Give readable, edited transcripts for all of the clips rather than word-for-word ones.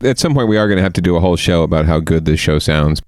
At some point, we are going to have to do a whole show about how good this show sounds.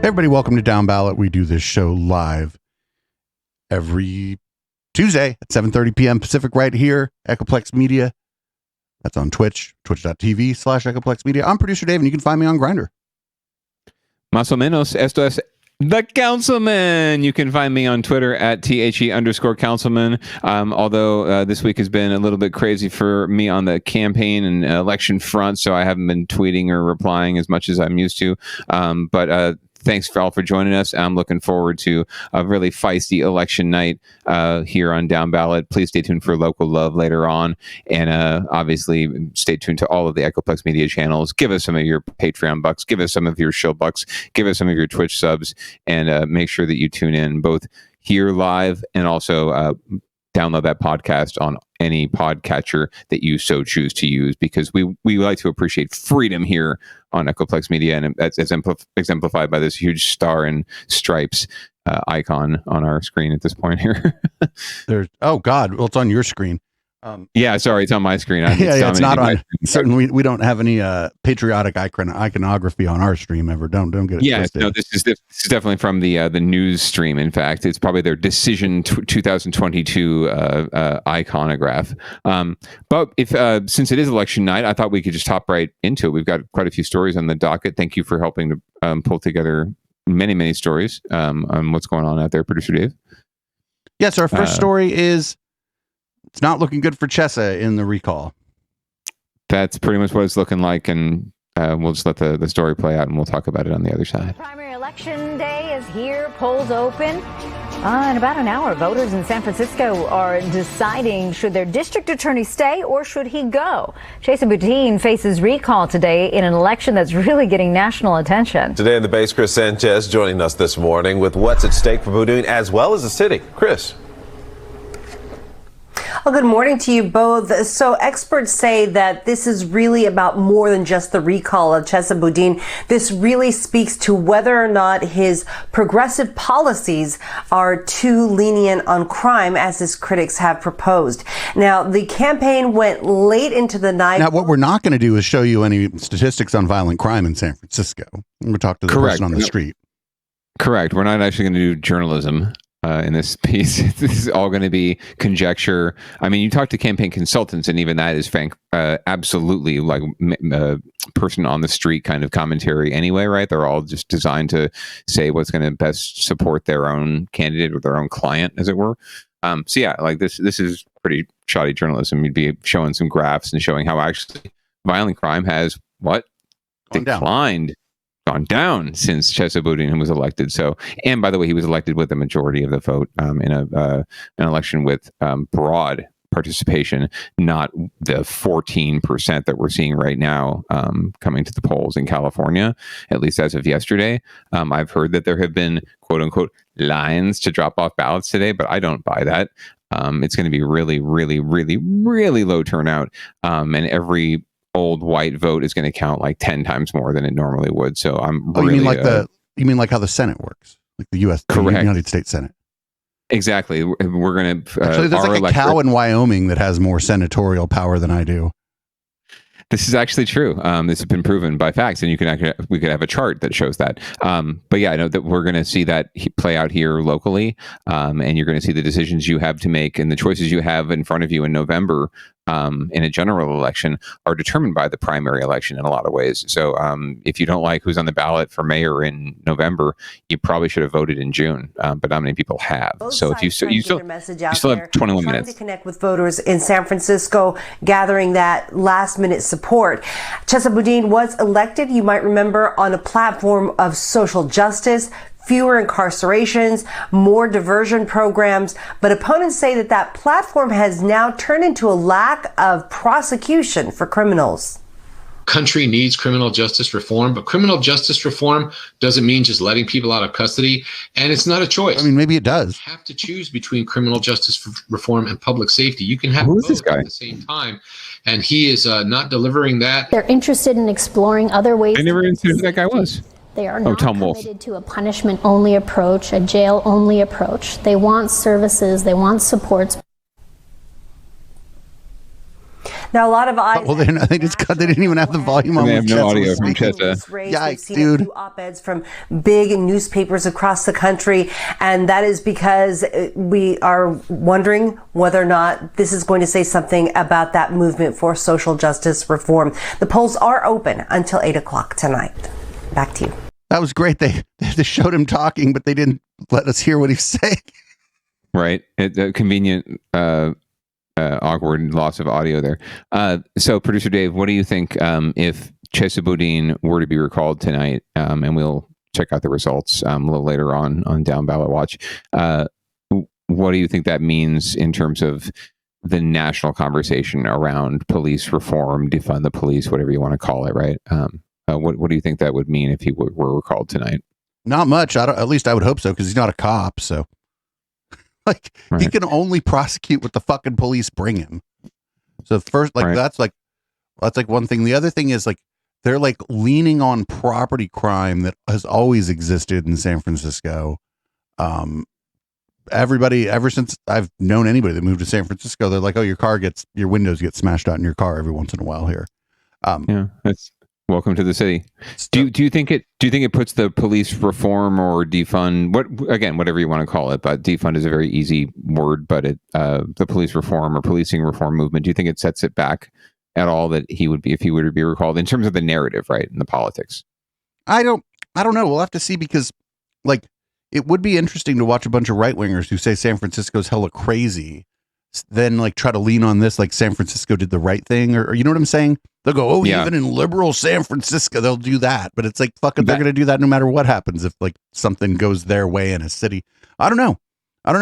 Everybody, welcome to Downballot. We do this show live every Tuesday at 7:30 p.m. Pacific right here, Echoplex Media. That's on Twitch, twitch.tv/Echoplex Media. I'm producer Dave, and you can find me on Grindr. Más o menos, esto es The Councilman. You can find me on Twitter at @THE_Councilman. Although this week has been a little bit crazy for me on the campaign and election front, so I haven't been tweeting or replying as much as I'm used to. But thanks for all for joining us. I'm looking forward to a really feisty election night here on Downballot. Please stay tuned for Local Love later on. And obviously, stay tuned to all of the Echoplex Media channels. Give us some of your Patreon bucks. Give us some of your show bucks. Give us some of your Twitch subs. And make sure that you tune in both here live and also download that podcast on any podcatcher that you so choose to use, because we like to appreciate freedom here on Echoplex Media, and that's exemplified by this huge star and stripes icon on our screen at this point here. Oh God, well, it's on your screen. Yeah, sorry, it's on my screen. It's not on. Certainly, we don't have any patriotic iconography on our stream ever. Don't get it twisted. No, this is definitely from the news stream. In fact, it's probably their Decision 2022 iconograph. But if since it is election night, I thought we could just hop right into it. We've got quite a few stories on the docket. Thank you for helping to pull together many stories on what's going on out there, Producer Dave. Yes, our first story is it's not looking good for Chesa in the recall. That's pretty much what it's looking like, and we'll just let the story play out, and we'll talk about it on the other side. Primary election day is here, polls open. In about an hour, voters in San Francisco are deciding should their district attorney stay or should he go. Chesa Boudin faces recall today in an election that's really getting national attention. Today in the base, Chris Sanchez joining us this morning with what's at stake for Boudin as well as the city. Chris. Well, good morning to you both. So experts say that this is really about more than just the recall of Chesa Boudin. This really speaks to whether or not his progressive policies are too lenient on crime, as his critics have proposed. Now, the campaign went late into the night. Now, what we're not going to do is show you any statistics on violent crime in San Francisco. We're going to talk to the person on the street. Correct. We're not actually going to do journalism in this piece. This is all going to be conjecture. I mean, you talk to campaign consultants, and even that is absolutely like a person on the street kind of commentary anyway, right? They're all just designed to say what's going to best support their own candidate or their own client, as it were. So yeah, like this is pretty shoddy journalism. You'd be showing some graphs and showing how actually violent crime has gone down since Chesa Boudin was elected. So, and by the way, he was elected with a majority of the vote in an election with broad participation, not the 14% that we're seeing right now coming to the polls in California, at least as of yesterday. I've heard that there have been quote unquote lines to drop off ballots today, but I don't buy that. It's going to be really, really, really, really low turnout, and every old white vote is going to count like 10 times more than it normally would. So I'm really, you mean like how the Senate works, like the U.S. Correct. The United States Senate. Exactly. We're going to actually there's like a cow in Wyoming that has more senatorial power than I do. This is actually true. This has been proven by facts, and we could have a chart that shows that. But yeah, I know that we're going to see that play out here locally, and you're going to see the decisions you have to make and the choices you have in front of you in November in a general election are determined by the primary election in a lot of ways. So if you don't like who's on the ballot for mayor in November, you probably should have voted in June, but not many people have. So if you still have 21 minutes to connect with voters in San Francisco, gathering that last minute support. Chesa Boudin was elected, you might remember, on a platform of social justice, fewer incarcerations, more diversion programs, but opponents say that platform has now turned into a lack of prosecution for criminals. Country needs criminal justice reform, but criminal justice reform doesn't mean just letting people out of custody, and it's not a choice. I mean, maybe it does. You have to choose between criminal justice reform and public safety. You can have both at the same time, and he is not delivering that. They're interested in exploring other ways. I never even knew who that guy was. They are not committed to a punishment-only approach, a jail-only approach. They want services, they want supports. Now, a lot of eyes. Well, they didn't even have the volume on. They have no audio from Chesa. Yikes, dude! A few op-eds from big newspapers across the country, and that is because we are wondering whether or not this is going to say something about that movement for social justice reform. The polls are open until 8 o'clock tonight. Back to you. That was great. They showed him talking, but they didn't let us hear what he was saying. Right. Convenient, awkward loss of audio there. So, Producer Dave, what do you think if Chesa Boudin were to be recalled tonight? And we'll check out the results a little later on Downballot Watch. What do you think that means in terms of the national conversation around police reform, defund the police, whatever you want to call it, right? What do you think that would mean if he were recalled tonight? Not much. At least I would hope so, because he's not a cop. So Like he can only prosecute what the fucking police bring him. So first, like that's like one thing. The other thing is like they're like leaning on property crime that has always existed in San Francisco. Everybody, ever since I've known anybody that moved to San Francisco, they're like, "Oh, your windows get smashed out in your car every once in a while here." That's welcome to the city. Do you think it puts the police reform or defund, whatever you want to call it, but defund is a very easy word, but the police reform or policing reform movement, do you think it sets it back at all that he would be, if he were to be recalled, in terms of the narrative, right, in the politics? I don't know. We'll have to see, because like it would be interesting to watch a bunch of right wingers who say San Francisco's hella crazy, then like try to lean on this, like San Francisco did the right thing, or you know what I'm saying? They'll go, oh, even in liberal San Francisco, they'll do that. But it's like, fucking, they're going to do that no matter what happens if like something goes their way in a city. I don't know. I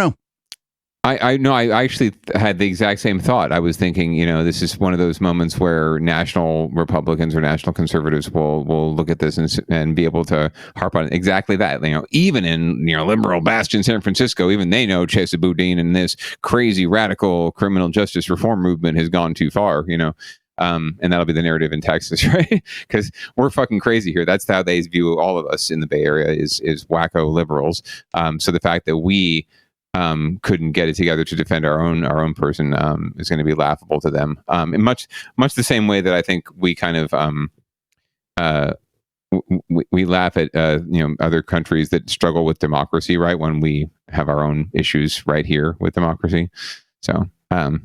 know. I actually had the exact same thought. I was thinking, this is one of those moments where national Republicans or national conservatives will look at this and be able to harp on exactly that. Even in liberal bastion San Francisco, even they know Chesa Boudin and this crazy radical criminal justice reform movement has gone too far. And that'll be the narrative in Texas, right? Because we're fucking crazy here. That's how they view all of us in the Bay Area is wacko liberals. So the fact that we couldn't get it together to defend our own person is going to be laughable to them. In much the same way that I think we kind of we laugh at other countries that struggle with democracy, right? When we have our own issues right here with democracy. So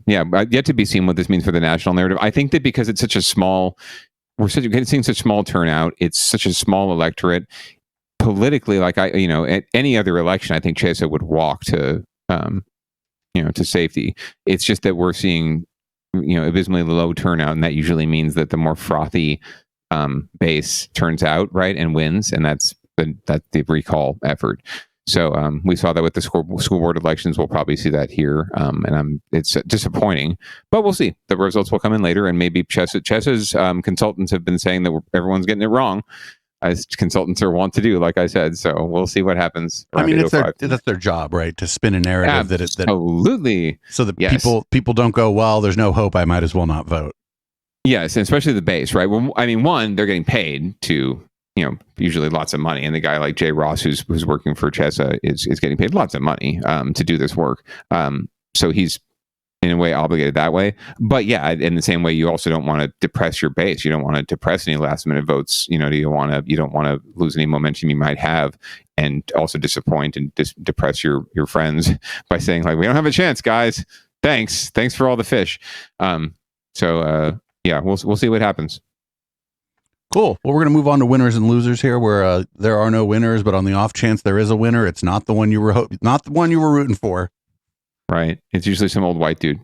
yet to be seen what this means for the national narrative. I think that because it's such a small, we're seeing such small turnout. It's such a small electorate. Politically, like at any other election, I think Chesa would walk to safety. It's just that we're seeing abysmally low turnout, and that usually means that the more frothy base turns out, right, and wins, and that's the recall effort. So we saw that with the school board elections. We'll probably see that here, and it's disappointing, but we'll see. The results will come in later, and maybe Chesa's consultants have been saying that everyone's getting it wrong, as consultants are wont to do, like I said. So we'll see what happens. I mean, that's their job, right? To spin a narrative absolutely. So that people don't go, well, there's no hope, I might as well not vote. Yes, and especially the base, right? Well, I mean, one, they're getting paid to, usually lots of money, and the guy like Jay Ross, who's working for Chesa, is getting paid lots of money to do this work. So he's in a way obligated that way. But yeah, in the same way, you also don't want to depress your base. You don't want to depress any last minute votes. You don't want to lose any momentum you might have, and also disappoint and depress your friends by saying like, we don't have a chance, guys. Thanks for all the fish. We'll see what happens. Cool. Well, we're going to move on to winners and losers here, where there are no winners, but on the off chance there is a winner, it's not the one you were rooting for. Right. It's usually some old white dude.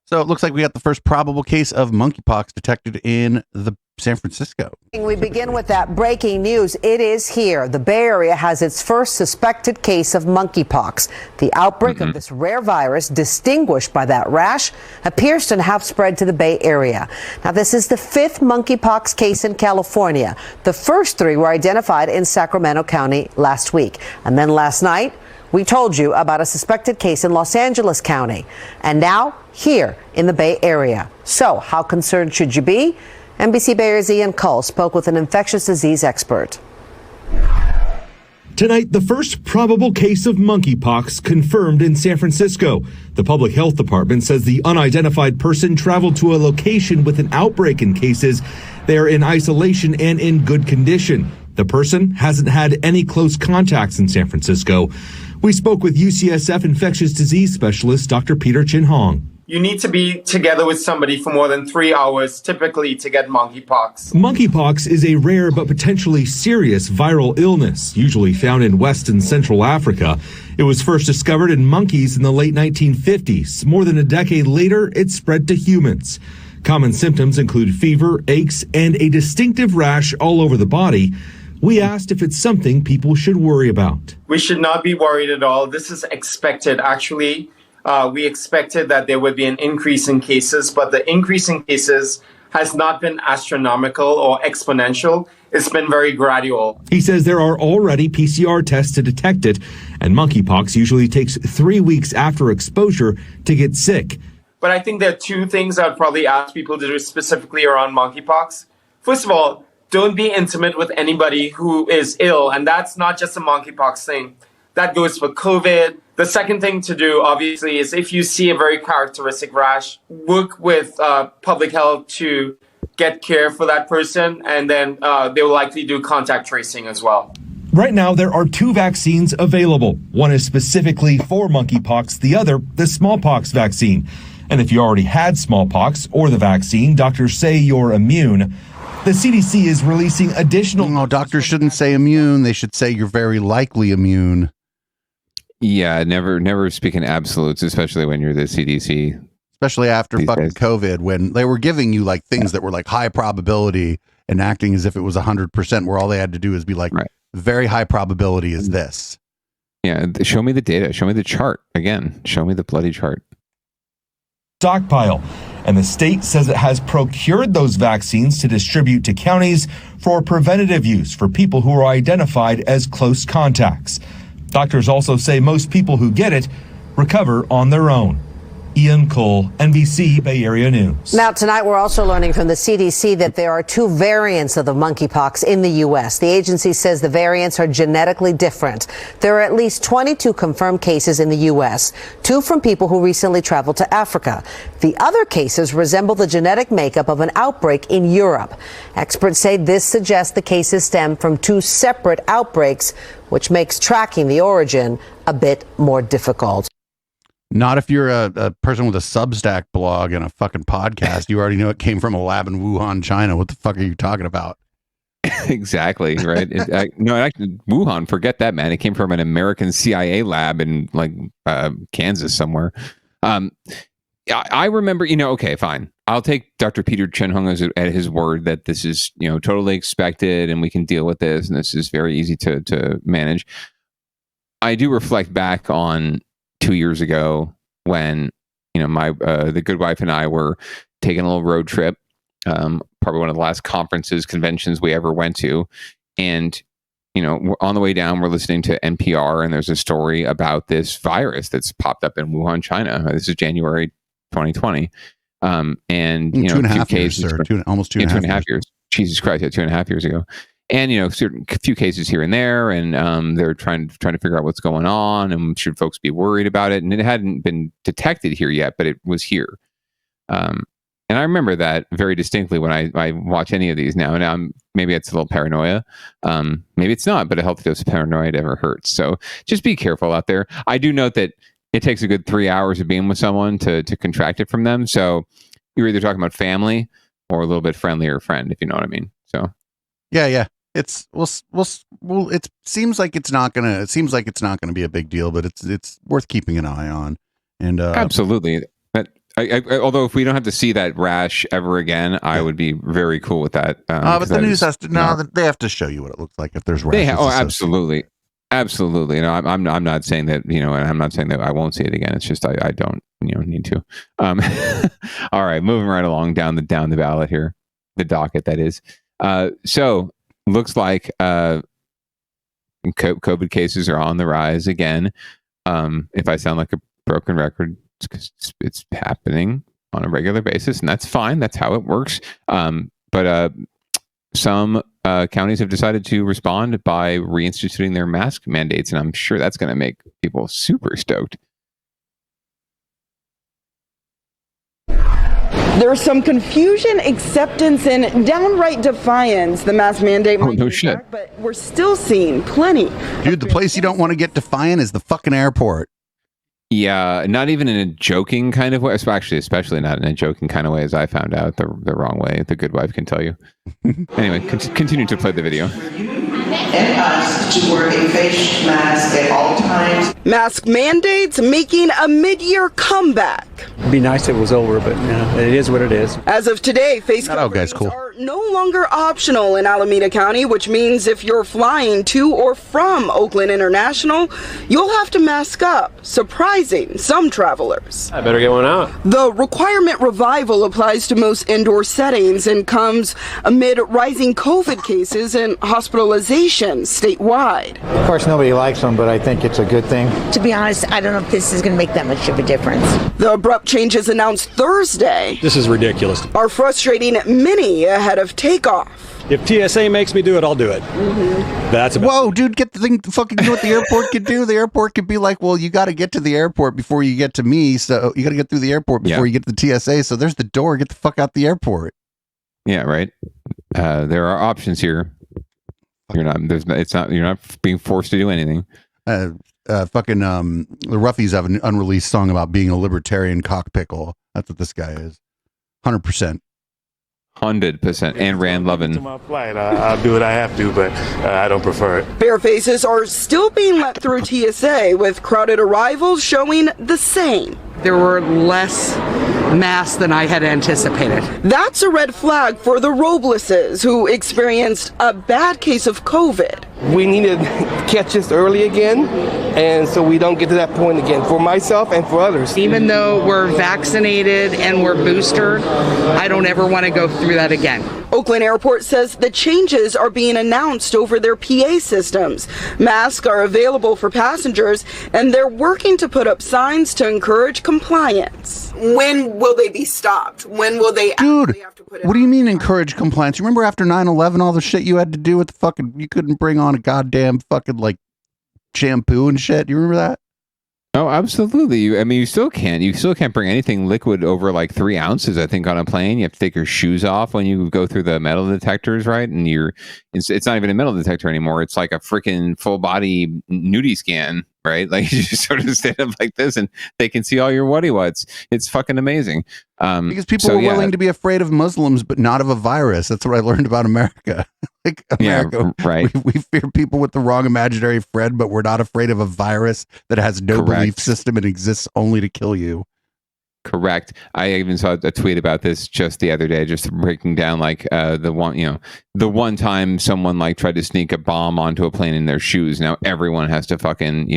So it looks like we got the first probable case of monkeypox detected in the San Francisco. We begin with that breaking news. It is here. The Bay Area has its first suspected case of monkeypox. The outbreak of this rare virus, distinguished by that rash, appears to have spread to the Bay Area. Now, this is the fifth monkeypox case in California. The first three were identified in Sacramento County last week. And then last night, we told you about a suspected case in Los Angeles County, and now here in the Bay Area. So how concerned should you be? NBC Bay Area's Ian Cull spoke with an infectious disease expert. Tonight, the first probable case of monkeypox confirmed in San Francisco. The public health department says the unidentified person traveled to a location with an outbreak in cases. They are in isolation and in good condition. The person hasn't had any close contacts in San Francisco. We spoke with UCSF infectious disease specialist Dr. Peter Chin Hong. You need to be together with somebody for more than 3 hours, typically, to get monkeypox. Monkeypox is a rare but potentially serious viral illness, usually found in West and Central Africa. It was first discovered in monkeys in the late 1950s. More than a decade later, it spread to humans. Common symptoms include fever, aches, and a distinctive rash all over the body. We asked if it's something people should worry about. We should not be worried at all. This is expected. Actually, we expected that there would be an increase in cases, but the increase in cases has not been astronomical or exponential. It's been very gradual. He says there are already PCR tests to detect it, and monkeypox usually takes 3 weeks after exposure to get sick. But I think there are two things I'd probably ask people to do specifically around monkeypox. First of all, don't be intimate with anybody who is ill, and that's not just a monkeypox thing. That goes for COVID. The second thing to do, obviously, is if you see a very characteristic rash, work with public health to get care for that person, and then they will likely do contact tracing as well. Right now, there are 2 vaccines available. One is specifically for monkeypox, the other, the smallpox vaccine. And if you already had smallpox or the vaccine, doctors say you're immune. The CDC is releasing additional... No, doctors shouldn't say immune. They should say you're very likely immune. Yeah, never speak in absolutes, especially when you're the CDC. Especially after fucking COVID, when they were giving you like things that were like high probability and acting as if it was 100%, where all they had to do is be like, very high probability is this. Yeah, show me the data. Show me the chart. Again, show me the bloody chart. Stockpile. And the state says it has procured those vaccines to distribute to counties for preventative use for people who are identified as close contacts. Doctors also say most people who get it recover on their own. Ian Cole, NBC Bay Area News. Now, tonight, we're also learning from the CDC that there are 2 variants of the monkeypox in the U.S. The agency says the variants are genetically different. There are at least 22 confirmed cases in the U.S., 2 from people who recently traveled to Africa. The other cases resemble the genetic makeup of an outbreak in Europe. Experts say this suggests the cases stem from 2 separate outbreaks, which makes tracking the origin a bit more difficult. Not if you're a person with a Substack blog and a fucking podcast. You already know it came from a lab in Wuhan, China. What the fuck are you talking about? Exactly, right? Wuhan, forget that, man. It came from an American CIA lab in like Kansas somewhere. I remember, okay, fine. I'll take Dr. Peter Chenhung at his word that this is, totally expected and we can deal with this and this is very easy to manage. I do reflect back on 2 years ago when, my the good wife and I were taking a little road trip, probably one of the last conventions we ever went to. And, we're on the way down, we're listening to NPR and there's a story about this virus that's popped up in Wuhan, China. This is January 2020. And, 2.5 years, sir. Almost 2.5 years. Jesus Christ, 2.5 years ago. And, a few cases here and there, and they're trying to figure out what's going on, and should folks be worried about it? And it hadn't been detected here yet, but it was here. And I remember that very distinctly when I watch any of these now. Now, maybe it's a little paranoia. Maybe it's not, but a healthy dose of paranoia never hurts. So just be careful out there. I do note that it takes a good 3 hours of being with someone to contract it from them. So you're either talking about family or a little bit friendlier friend, if you know what I mean. So yeah. It seems like it's not gonna be a big deal, but it's worth keeping an eye on. And absolutely. But although if we don't have to see that rash ever again, I would be very cool with that. But the news has to they have to show you what it looks like if there's rashes. Absolutely. I'm not saying that, and I'm not saying that I won't see it again. It's just I don't need to. All right, moving right along down the ballot here, the docket that is. So. Looks like COVID cases are on the rise again. If I sound like a broken record, it's happening on a regular basis, and that's fine. That's how it works. But some counties have decided to respond by reinstituting their mask mandates, and I'm sure that's going to make people super stoked. There's some confusion, acceptance, and downright defiance. The mask mandate might no shit. Back, but we're still seeing plenty. Dude, the place you don't want to get defiant is the fucking airport. Yeah, not even in a joking kind of way. Actually, especially not in a joking kind of way, as I found out the wrong way. The good wife can tell you. Anyway, continue to play the video. And us to wear a face mask at all times. Mask mandates making a mid-year comeback. back. It'd be nice if it was over, but it is what it is. As of today, face coverings are no longer optional in Alameda County, which means if you're flying to or from Oakland International, you'll have to mask up, surprising some travelers. I better get one out. The requirement revival applies to most indoor settings and comes amid rising COVID cases and hospitalizations statewide. Of course, nobody likes them, but I think it's a good thing. To be honest, I don't know if this is going to make that much of a difference. The abrupt changes announced Thursday This is ridiculous. are frustrating many ahead of takeoff. If TSA makes me do it, I'll do it. That's about Whoa, dude, get the thing fucking do what the airport could do. The airport could be like, well, you got to get to the airport before you get to me. So you got to get through the airport before you get to the TSA. So there's the door. Get the fuck out the airport. Yeah, right. There are options here. You're not being forced to do anything. Fucking the Roughies have an unreleased song about being a libertarian cockpickle. That's what this guy is. 100%. 100%. And Rand loving. To my flight, I'll do what I have to, but I don't prefer it. Bare faces are still being let through TSA, with crowded arrivals showing the same. There were less masks than I had anticipated. That's a red flag for the Robleses, who experienced a bad case of COVID. We need to catch this early again, and so we don't get to that point again, for myself and for others. Even though we're vaccinated and we're boosted, I don't ever want to go through that again. Oakland Airport says the changes are being announced over their PA systems. Masks are available for passengers, and they're working to put up signs to encourage compliance. When will they be stopped? When will they have to put it What do you mean encourage compliance? You remember after 9/11, all the shit you had to do with the fucking, you couldn't bring on a goddamn fucking like shampoo and shit. You remember that? Oh, absolutely. You still can't. You still can't bring anything liquid over like 3 ounces, I think, on a plane. You have to take your shoes off when you go through the metal detectors, right? And it's not even a metal detector anymore. It's like a freaking full body nudie scan, right? Like you just sort of stand up like this and they can see all your whatty-whats. It's fucking amazing. Because people were willing to be afraid of Muslims, but not of a virus. That's what I learned about America. Like America, right. We fear people with the wrong imaginary friend, but we're not afraid of a virus that has no belief system and exists only to kill you. Correct. I even saw a tweet about this just the other day, just breaking down like the one time someone like tried to sneak a bomb onto a plane in their shoes. Now everyone has to fucking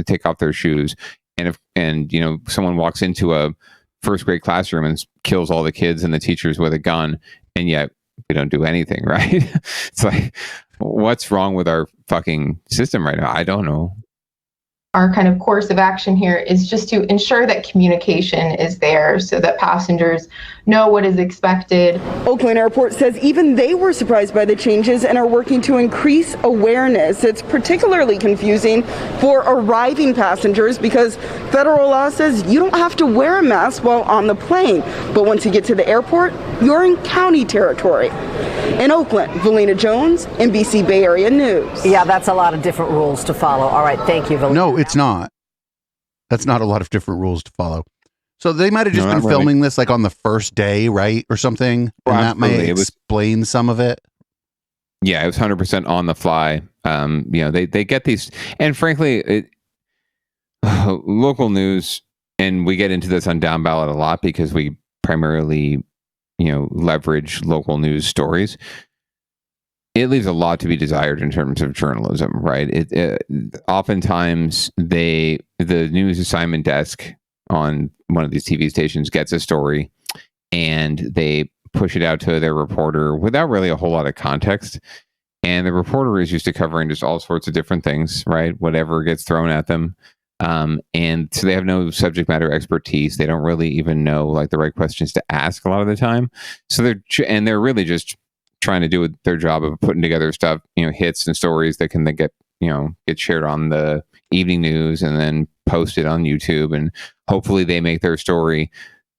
take off their shoes, and if someone walks into a first grade classroom and kills all the kids and the teachers with a gun, and yet we don't do anything, right? It's like, what's wrong with our fucking system right now? I don't know. Our kind of course of action here is just to ensure that communication is there so that passengers know what is expected. Oakland Airport says even they were surprised by the changes and are working to increase awareness. It's particularly confusing for arriving passengers because federal law says you don't have to wear a mask while on the plane. But once you get to the airport, you're in county territory. In Oakland, Valina Jones, NBC Bay Area News. Yeah, that's a lot of different rules to follow. All right, thank you, Valina. No, it's not. That's not a lot of different rules to follow. So they might have just been filming this like on the first day, right? Or something. Well, and that may explain some of it. Yeah, it was 100% on the fly. They get these, and frankly, local news, and we get into this on Downballot a lot because we primarily, leverage local news stories. It leaves a lot to be desired in terms of journalism, right? Oftentimes the news assignment desk on one of these TV stations gets a story and they push it out to their reporter without really a whole lot of context. And the reporter is used to covering just all sorts of different things, right? Whatever gets thrown at them. And so they have no subject matter expertise. They don't really even know like the right questions to ask a lot of the time. So they're really just trying to do their job of putting together stuff, hits and stories that can then get shared on the evening news and then posted on YouTube. And hopefully they make their story,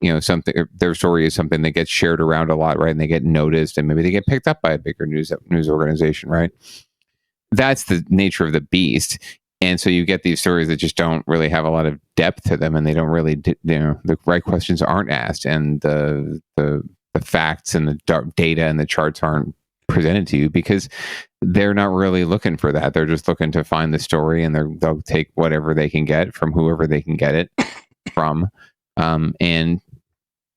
their story is something that gets shared around a lot, right? And they get noticed and maybe they get picked up by a bigger news organization, right? That's the nature of the beast. And so you get these stories that just don't really have a lot of depth to them, and they don't really, the right questions aren't asked, and the facts and the data and the charts aren't presented to you because they're not really looking for that. They're just looking to find the story, and they'll take whatever they can get from whoever they can get it. from. And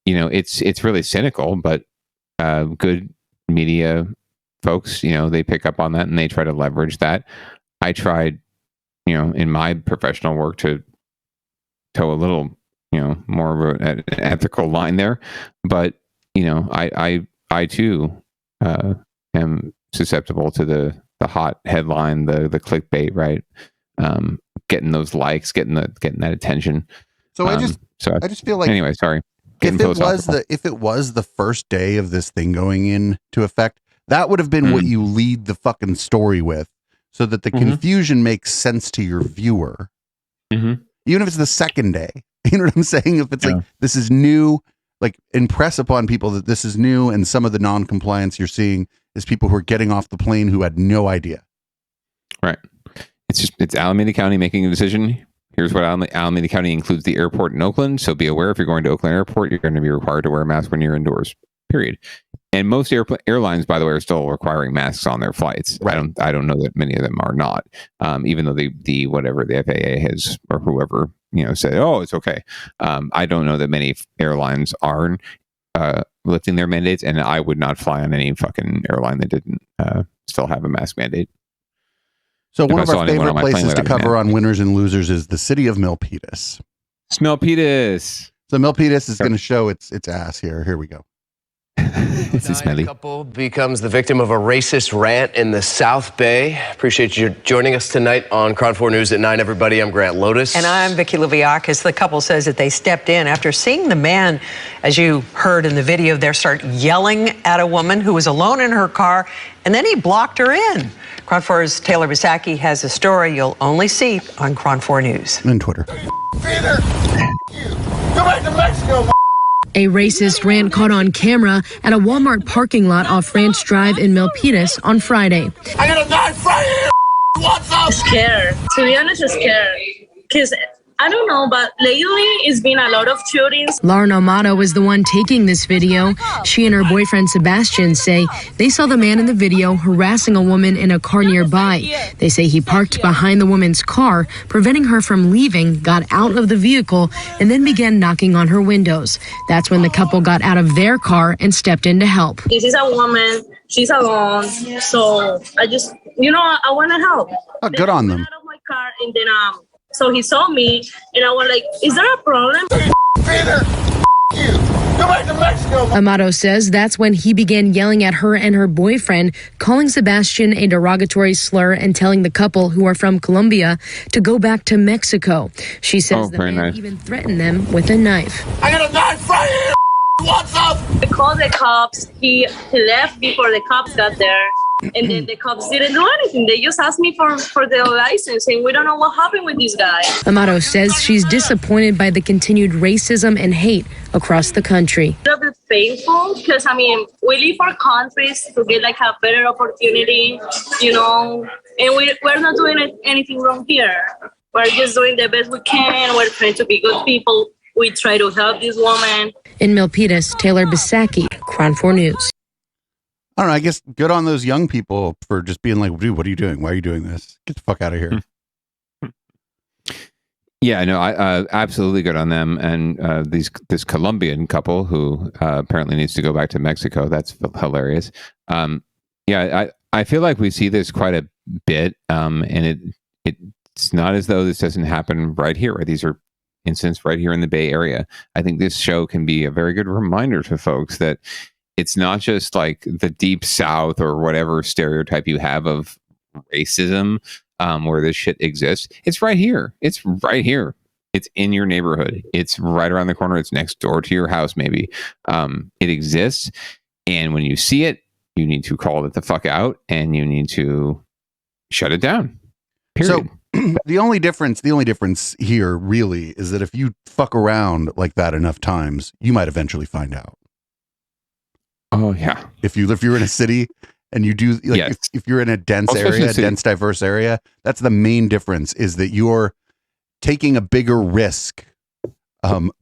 it's really cynical, but good media folks, they pick up on that and they try to leverage that. I tried, in my professional work to toe a little, more of an ethical line there, but I too am susceptible to the hot headline, the clickbait, right? Getting those likes, getting that attention. So I just feel like, anyway, sorry. If it was the first day of this thing going into effect, that would have been what you lead the fucking story with, so that the confusion makes sense to your viewer. Even if it's the second day, you know what I'm saying? If it's like, this is new, like impress upon people that this is new, and some of the non-compliance you're seeing is people who are getting off the plane who had no idea. Right. It's Alameda County making a decision. Here's what Alameda County includes the airport in Oakland. So be aware, if you're going to Oakland Airport, you're going to be required to wear a mask when you're indoors, period. And most airlines, by the way, are still requiring masks on their flights. Right. I don't know that many of them are not, even though the FAA has, or whoever, said, oh, it's okay. I don't know that many airlines are lifting their mandates, and I would not fly on any fucking airline that didn't still have a mask mandate. So one of our favorite places to cover on winners and losers is the city of Milpitas. Milpitas. So Milpitas is going to show its ass here. Here we go. A couple becomes the victim of a racist rant in the South Bay. Appreciate you joining us tonight on Cron 4 News at 9, everybody. I'm Grant Lotus. And I'm Vicky Liviakis. The couple says that they stepped in after seeing the man, as you heard in the video there, start yelling at a woman who was alone in her car, and then he blocked her in. Cron 4's Taylor Bisacki has a story you'll only see on Cron 4 News. And Twitter. Go back to Mexico, A racist rant caught on camera at a Walmart parking lot off Ranch Drive in Milpitas on Friday. I got a knife right here. What's up? Scared. To be honest, scared. Because I don't know, but lately it's been a lot of shootings. Lauren Amato was the one taking this video. She and her boyfriend Sebastian say they saw the man in the video harassing a woman in a car nearby. They say he parked behind the woman's car, preventing her from leaving, got out of the vehicle, and then began knocking on her windows. That's when the couple got out of their car and stepped in to help. This is a woman. She's alone. So I just, I want to help. Oh, good on them. Out of my car, and then so he saw me, and I was like, is there a problem? Amato says that's when he began yelling at her and her boyfriend, calling Sebastian a derogatory slur and telling the couple, who are from Colombia, to go back to Mexico. She says the man even threatened them with a knife. I got a knife right here. What's up? I called the cops. He left before the cops got there. And then the cops didn't do anything. They just asked me for the license, and we don't know what happened with this guy. Amato says she's disappointed by the continued racism and hate across the country. It's a bit painful because, we leave our countries to get like a better opportunity, and we're not doing anything wrong here. We're just doing the best we can. We're trying to be good people. We try to help this woman. In Milpitas, Taylor Bisacki, Cron 4 News. I don't know. I guess good on those young people for just being like, dude, what are you doing? Why are you doing this? Get the fuck out of here. Yeah, no, I absolutely good on them. And this Colombian couple who apparently needs to go back to Mexico. That's hilarious. I feel like we see this quite a bit. And it's not as though this doesn't happen right here. Right? These are incidents right here in the Bay Area. I think this show can be a very good reminder to folks that it's not just like the deep South or whatever stereotype you have of racism where this shit exists. It's right here. It's right here. It's in your neighborhood. It's right around the corner. It's next door to your house, maybe. It exists. And when you see it, you need to call it the fuck out and you need to shut it down. Period. So the only difference here really is that if you fuck around like that enough times, you might eventually find out. Oh yeah. If you're in a city and you do like yes. if you're in a dense area, dense diverse area, that's the main difference, is that you're taking a bigger risk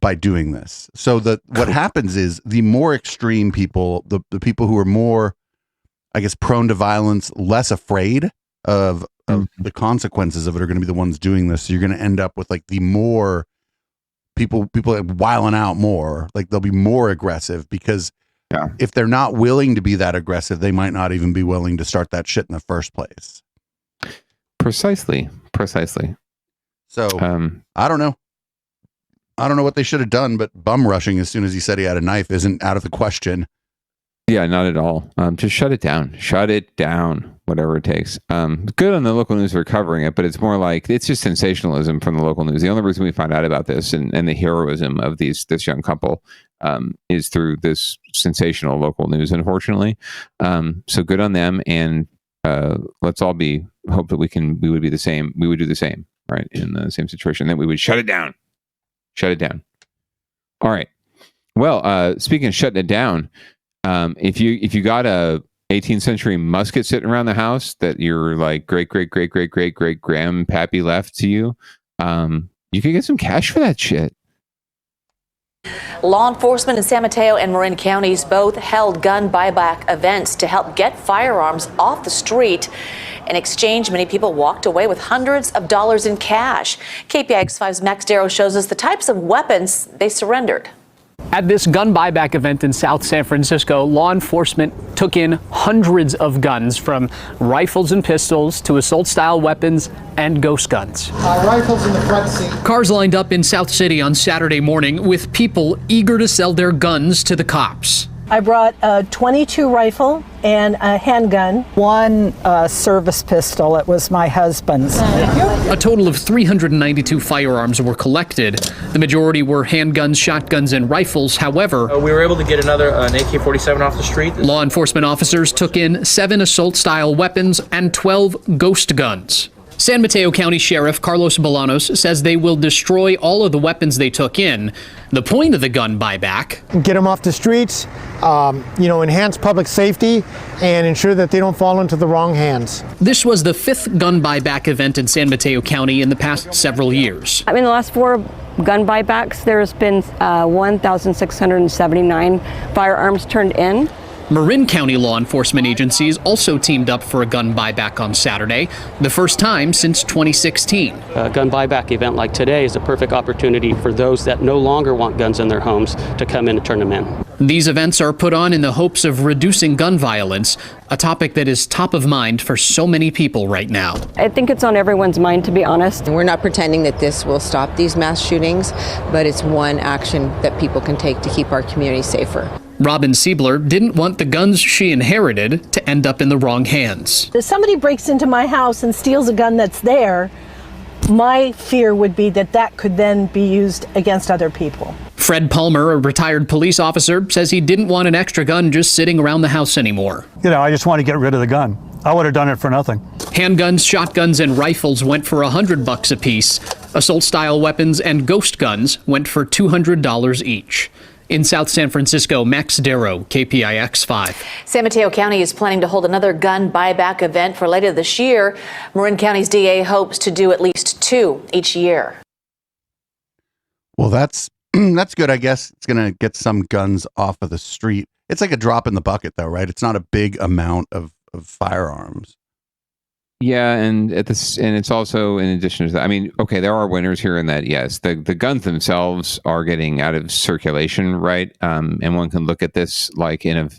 by doing this. So what happens is the more extreme people, the people who are more, I guess, prone to violence, less afraid of the consequences of it, are going to be the ones doing this. So you're going to end up with like the more people wiling out more. Like they'll be more aggressive because if they're not willing to be that aggressive, they might not even be willing to start that shit in the first place. Precisely. So I don't know. I don't know what they should have done, but bum rushing as soon as he said he had a knife isn't out of the question. Yeah, not at all. Just shut it down. Shut it down. Whatever it takes. Good on the local news for covering it, but it's more like it's just sensationalism from the local news. The only reason we find out about this and the heroism of this young couple is through this sensational local news, unfortunately. So good on them, and let's all hope that we would be the same. We would do the same, right, in the same situation. That we would shut it down. Shut it down. All right. Well, speaking of shutting it down, if you got a 18th century musket sitting around the house that your like great grandpappy left to you, you could get some cash for that shit. Law enforcement in San Mateo and Marin counties both held gun buyback events to help get firearms off the street. In exchange, many people walked away with hundreds of dollars in cash. KPIX5's Max Darrow shows us the types of weapons they surrendered. At this gun buyback event in South San Francisco, law enforcement took in hundreds of guns, from rifles and pistols to assault-style weapons and ghost guns. Rifles in the front seat. Cars lined up in South City on Saturday morning with people eager to sell their guns to the cops. I brought a .22 rifle and a handgun. One service pistol. It was my husband's. A total of 392 firearms were collected. The majority were handguns, shotguns, and rifles. However, we were able to get an AK-47 off the street. Law enforcement officers took in 7 assault-style weapons and 12 ghost guns. San Mateo County Sheriff Carlos Bolanos says they will destroy all of the weapons they took in. The point of the gun buyback: get them off the streets, enhance public safety, and ensure that they don't fall into the wrong hands. This was the 5th gun buyback event in San Mateo County in the past several years. In the last 4 gun buybacks, there's been 1,679 firearms turned in. Marin County law enforcement agencies also teamed up for a gun buyback on Saturday, the first time since 2016. A gun buyback event like today is a perfect opportunity for those that no longer want guns in their homes to come in and turn them in. These events are put on in the hopes of reducing gun violence, a topic that is top of mind for so many people right now. I think it's on everyone's mind, to be honest. We're not pretending that this will stop these mass shootings, but it's one action that people can take to keep our community safer. Robin Siebler didn't want the guns she inherited to end up in the wrong hands. If somebody breaks into my house and steals a gun that's there, my fear would be that could then be used against other people. Fred Palmer, a retired police officer, says he didn't want an extra gun just sitting around the house anymore. I just want to get rid of the gun. I would have done it for nothing. Handguns, shotguns, and rifles went for $100 apiece. Assault-style weapons and ghost guns went for $200 each. In South San Francisco, Max Darrow, KPIX5. San Mateo County is planning to hold another gun buyback event for later this year. Marin County's DA hopes to do at least 2 each year. Well, that's good, I guess. It's going to get some guns off of the street. It's like a drop in the bucket, though, right? It's not a big amount of firearms. Yeah, and it's also, in addition to that, I mean, okay, there are winners here in that. Yes, the guns themselves are getting out of circulation, right? And one can look at this like in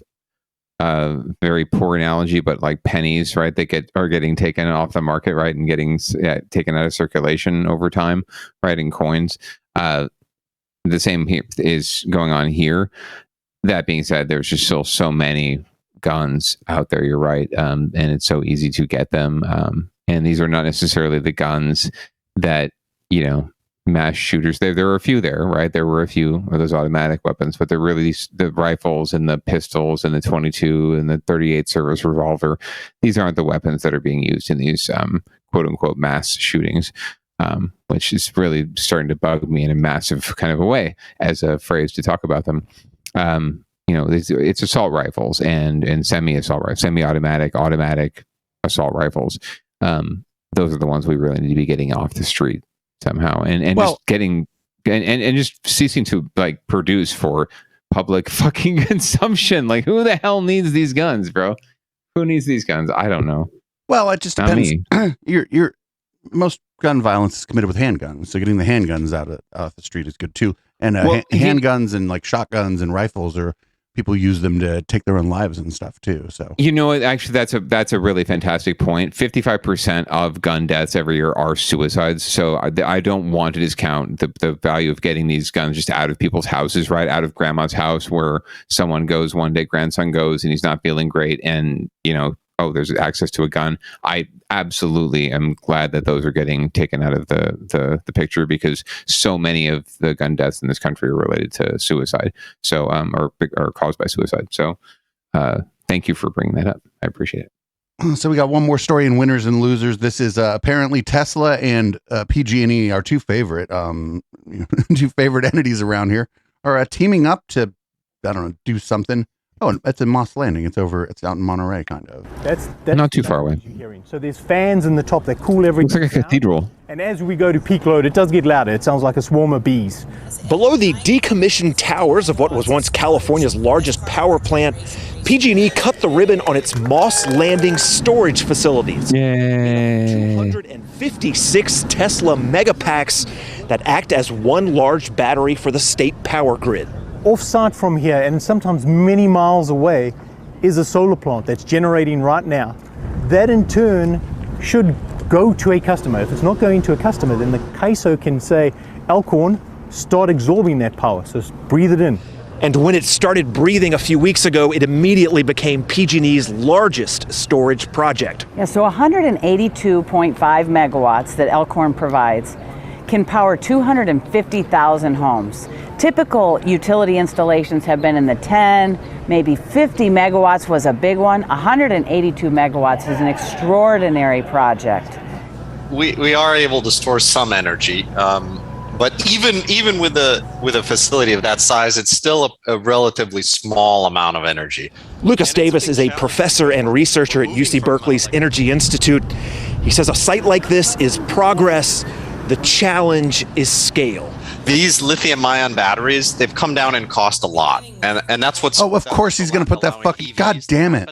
a very poor analogy, but like pennies, right? They are getting taken off the market, right, and getting taken out of circulation over time, right, in coins. The same is going on here. That being said, there's just still so many guns out there, you're right, and it's so easy to get them, and these are not necessarily the guns that mass shooters, there were a few there, right? There were a few of those automatic weapons, but they're really the rifles and the pistols and the 22 and the 38 service revolver. These aren't the weapons that are being used in these quote unquote mass shootings, which is really starting to bug me in a massive kind of a way as a phrase to talk about them. It's assault rifles and semi-assault rifles, semi-automatic, automatic assault rifles. Those are the ones we really need to be getting off the street somehow, and just getting and just ceasing to like produce for public fucking consumption. Like, who the hell needs these guns, bro? Who needs these guns? I don't know. Well, it just depends. most gun violence is committed with handguns. So getting the handguns out of the street is good too. And handguns and like shotguns and rifles, or people use them to take their own lives and stuff too. So you know what? Actually, that's a really fantastic point. 55% of gun deaths every year are suicides. So I don't want to discount the value of getting these guns just out of people's houses, right out of grandma's house, where someone goes one day, grandson goes, and he's not feeling great, and oh, there's access to a gun. I absolutely am glad that those are getting taken out of the picture, because so many of the gun deaths in this country are related to suicide. So, or caused by suicide. So, thank you for bringing that up. I appreciate it. So we got one more story in winners and losers. This is apparently Tesla and PG&E, our two favorite entities around here, are teaming up to, I don't know, do something. Oh, it's in Moss Landing. It's out in Monterey, kind of. That's not too far away. So there's fans in the top that cool everything. Looks like a cathedral. And as we go to peak load, it does get louder. It sounds like a swarm of bees. Below the decommissioned towers of what was once California's largest power plant, PG&E cut the ribbon on its Moss Landing storage facilities. Yay. 256 Tesla megapacks that act as one large battery for the state power grid. Off-site from here, and sometimes many miles away, is a solar plant that's generating right now. That in turn should go to a customer. If it's not going to a customer, then the CAISO can say, Elkhorn, start absorbing that power, so breathe it in. And when it started breathing a few weeks ago, it immediately became PG&E's largest storage project. Yeah, so 182.5 megawatts that Elkhorn provides can power 250,000 homes. Typical utility installations have been in the 10, maybe 50 megawatts was a big one. 182 megawatts is an extraordinary project. We are able to store some energy, but even with a facility of that size, it's still a relatively small amount of energy. Lucas Davis is a professor and researcher at UC Berkeley's Energy Institute. He says a site like this is progress. The challenge is scale. These lithium-ion batteries, they've come down in cost a lot, and that's what's. Oh, of course he's going to put that fucking. God damn it!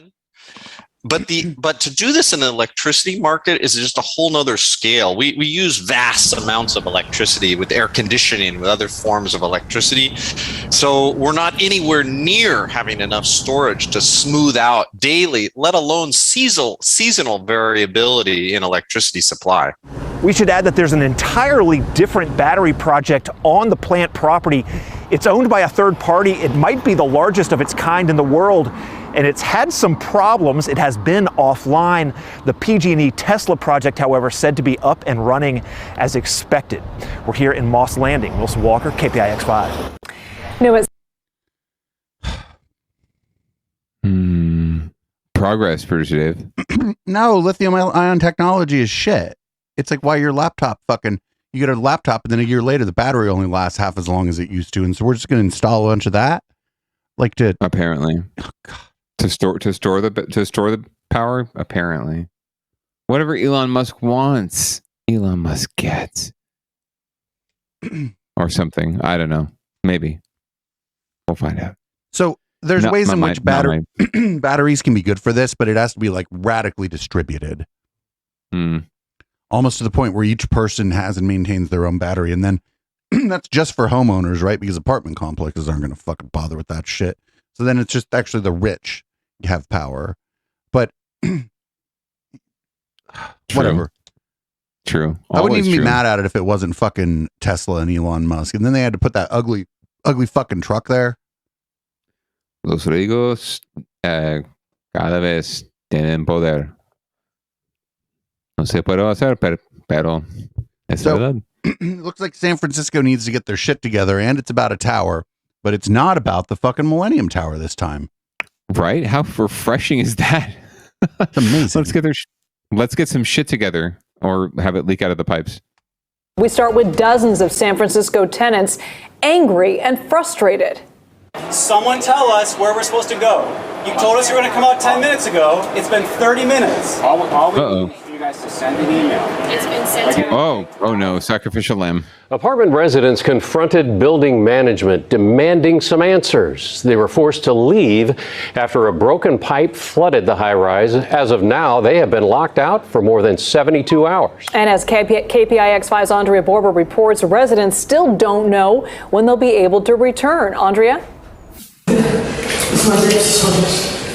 But to do this in the electricity market is just a whole nother scale. We use vast amounts of electricity with air conditioning, with other forms of electricity. So we're not anywhere near having enough storage to smooth out daily, let alone seasonal variability in electricity supply. We should add that there's an entirely different battery project on the plant property. It's owned by a third party. It might be the largest of its kind in the world, and it's had some problems. It has been offline. The PG&E Tesla project, however, said to be up and running as expected. We're here in Moss Landing. Wilson Walker, KPIX 5. No, it's Progress, producer Dave. No, lithium-ion technology is shit. It's like why your laptop you get a laptop and then a year later the battery only lasts half as long as it used to, and so we're just going to install a bunch of that, like to apparently to store the power. Apparently, whatever Elon Musk wants, Elon Musk gets, or something. I don't know. Maybe we'll find out. So there's ways in which batteries can be good for this, but it has to be like radically distributed. Almost to the point where each person has and maintains their own battery. And then that's just for homeowners, right? Because apartment complexes aren't going to fucking bother with that shit. So then it's just actually the rich have power. But whatever. True. I wouldn't even be mad at it if it wasn't fucking Tesla and Elon Musk. And then they had to put that ugly fucking truck there. Los ricos cada vez tienen poder. No se puede hacer, pero es verdad. It looks like San Francisco needs to get their shit together, and it's about a tower, but it's not about the fucking Millennium Tower this time. Right? How refreshing is that? That's amazing. Let's get some shit together, or have it leak out of the pipes. We start with dozens of San Francisco tenants angry and frustrated. Someone tell us where we're supposed to go. You told us you were going to come out 10 minutes ago. It's been 30 minutes. Uh-oh. guys to send an email. It's been sent. Oh no, sacrificial lamb. Apartment residents confronted building management demanding some answers. They were forced to leave after a broken pipe flooded the high-rise. As of now, they have been locked out for more than 72 hours. And as KPIX5's Andrea Borba reports, residents still don't know when they'll be able to return. Andrea?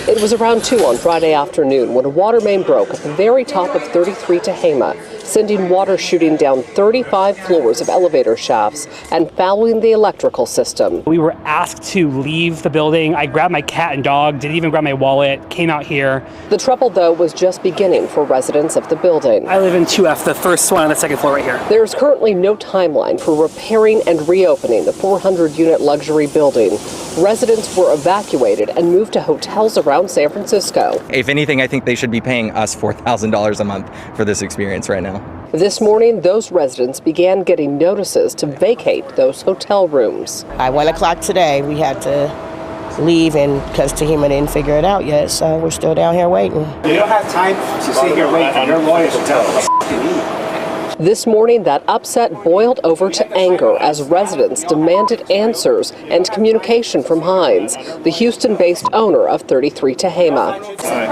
It was around 2 on Friday afternoon when a water main broke at the very top of 33 Tehama, sending water shooting down 35 floors of elevator shafts and fouling the electrical system. We were asked to leave the building. I grabbed my cat and dog, didn't even grab my wallet, came out here. The trouble, though, was just beginning for residents of the building. I live in 2F, the first one on the second floor right here. There's currently no timeline for repairing and reopening the 400-unit luxury building. Residents were evacuated and moved to hotels around San Francisco. If anything, I think they should be paying us $4,000 a month for this experience right now. This morning, those residents began getting notices to vacate those hotel rooms. At 1 o'clock today, we had to leave, and because Tehama didn't figure it out yet, so we're still down here waiting. You don't have time to sit here waiting. Your lawyers will tell us. This morning, that upset boiled over to anger as residents demanded answers and communication from Hines, the Houston-based owner of 33 Tehama.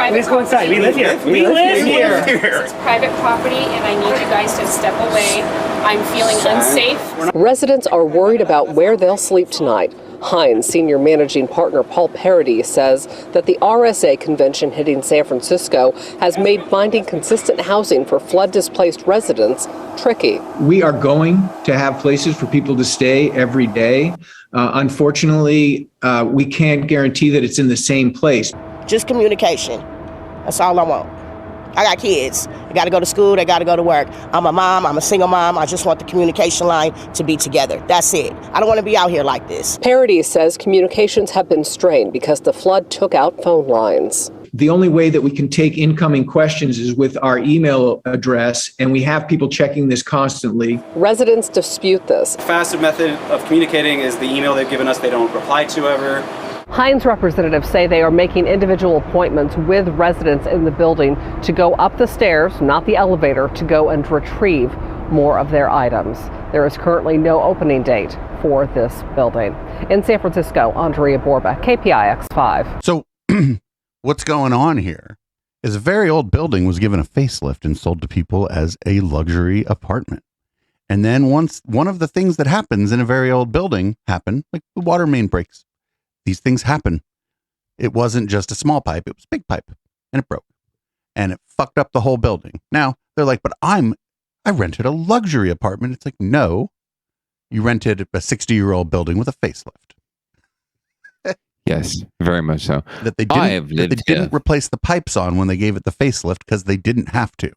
Let's go inside. We live here. We live here. It's private property, and I need you guys to step away. I'm feeling unsafe. Residents are worried about where they'll sleep tonight. Hines senior managing partner Paul Parody says that the RSA convention hitting San Francisco has made finding consistent housing for flood-displaced residents tricky. We are going to have places for people to stay every day. Unfortunately, we can't guarantee that it's in the same place. Just communication. That's all I want. I got kids. They got to go to school. They got to go to work. I'm a mom. I'm a single mom. I just want the communication line to be together. That's it. I don't want to be out here like this. Parody says communications have been strained because the flood took out phone lines. The only way that we can take incoming questions is with our email address, and we have people checking this constantly. Residents dispute this. The fastest method of communicating is the email they've given us. They don't reply to ever. Hines representatives say they are making individual appointments with residents in the building to go up the stairs, not the elevator, to go and retrieve more of their items. There is currently no opening date for this building. In San Francisco, Andrea Borba, KPIX5. So what's going on here is a very old building was given a facelift and sold to people as a luxury apartment. And then once one of the things that happens in a very old building happened, like the water main breaks. These things happen. It wasn't just a small pipe, it was a big pipe, and it broke. And it fucked up the whole building. Now, they're like, but I rented a luxury apartment. It's like, no, you rented a 60-year-old building with a facelift. Yes, very much so. That they didn't replace the pipes on when they gave it the facelift because they didn't have to.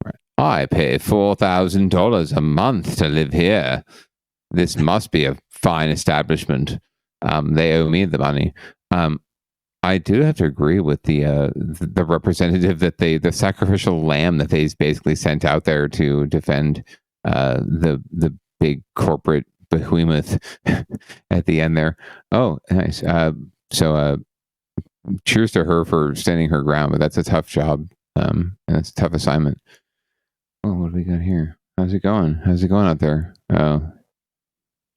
Right. I pay $4,000 a month to live here. This must be a fine establishment. They owe me the money. I do have to agree with the representative that the sacrificial lamb that they basically sent out there to defend the big corporate behemoth at the end there. Oh, nice. So cheers to her for standing her ground, but that's a tough job. And it's a tough assignment. Oh, what do we got here? How's it going? How's it going out there? Oh.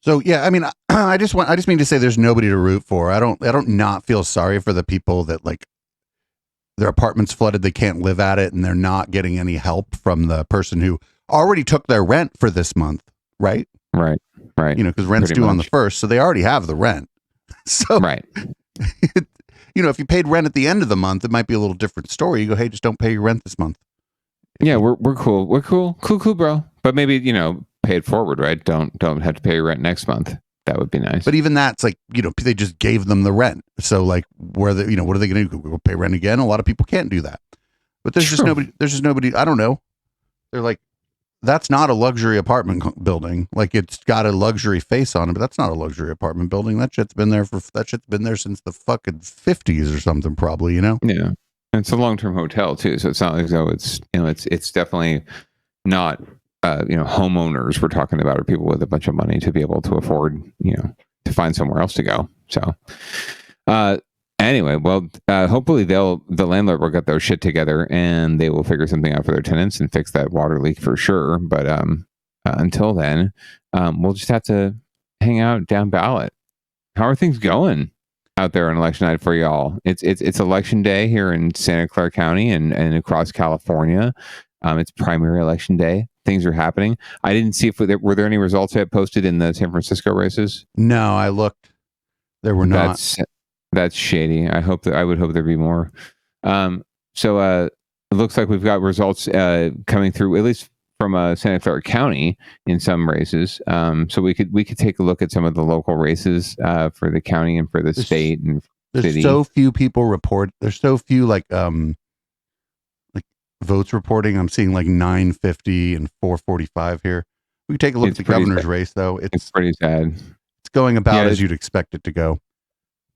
So yeah, I mean, I just mean to say there's nobody to root for. I don't not feel sorry for the people that like their apartment's flooded, they can't live at it, and they're not getting any help from the person who already took their rent for this month, right? Right. You know, because rent's due on the 1st, so they already have the rent. So right. You know, if you paid rent at the end of the month, it might be a little different story. You go, hey, just don't pay your rent this month. Yeah, we're cool. We're cool, bro. But maybe, you know, pay it forward, right? Don't have to pay your rent next month. That would be nice. But even that's like, you know, they just gave them the rent. So like, what are they going to do? We'll pay rent again. A lot of people can't do that. But there's just nobody. I don't know. They're like, that's not a luxury apartment building. Like, it's got a luxury face on it, but that's not a luxury apartment building. That shit's been there since the fucking 50s or something, probably, you know? Yeah. And it's a long-term hotel too. So it's not like though it's definitely not homeowners we're talking about, or people with a bunch of money to be able to afford, to find somewhere else to go. So Anyway, well, hopefully the landlord will get their shit together and they will figure something out for their tenants and fix that water leak for sure. But until then, we'll just have to hang out down ballot. How are things going out there on election night for y'all? It's election day here in Santa Clara County and across California. It's primary election day. Things are happening. I didn't see if were there any results yet posted in the San Francisco races. No, I looked. There were not. That's shady. I would hope there'd be more. So it looks like we've got results coming through, at least from Santa Clara County in some races. So we could take a look at some of the local races for the county and for the state and there's city. so few people report. There's so few like votes reporting. I'm seeing like 950 and 445 here. We can take a look at the governor's race though. It's pretty sad. It's going about as you'd expect it to go.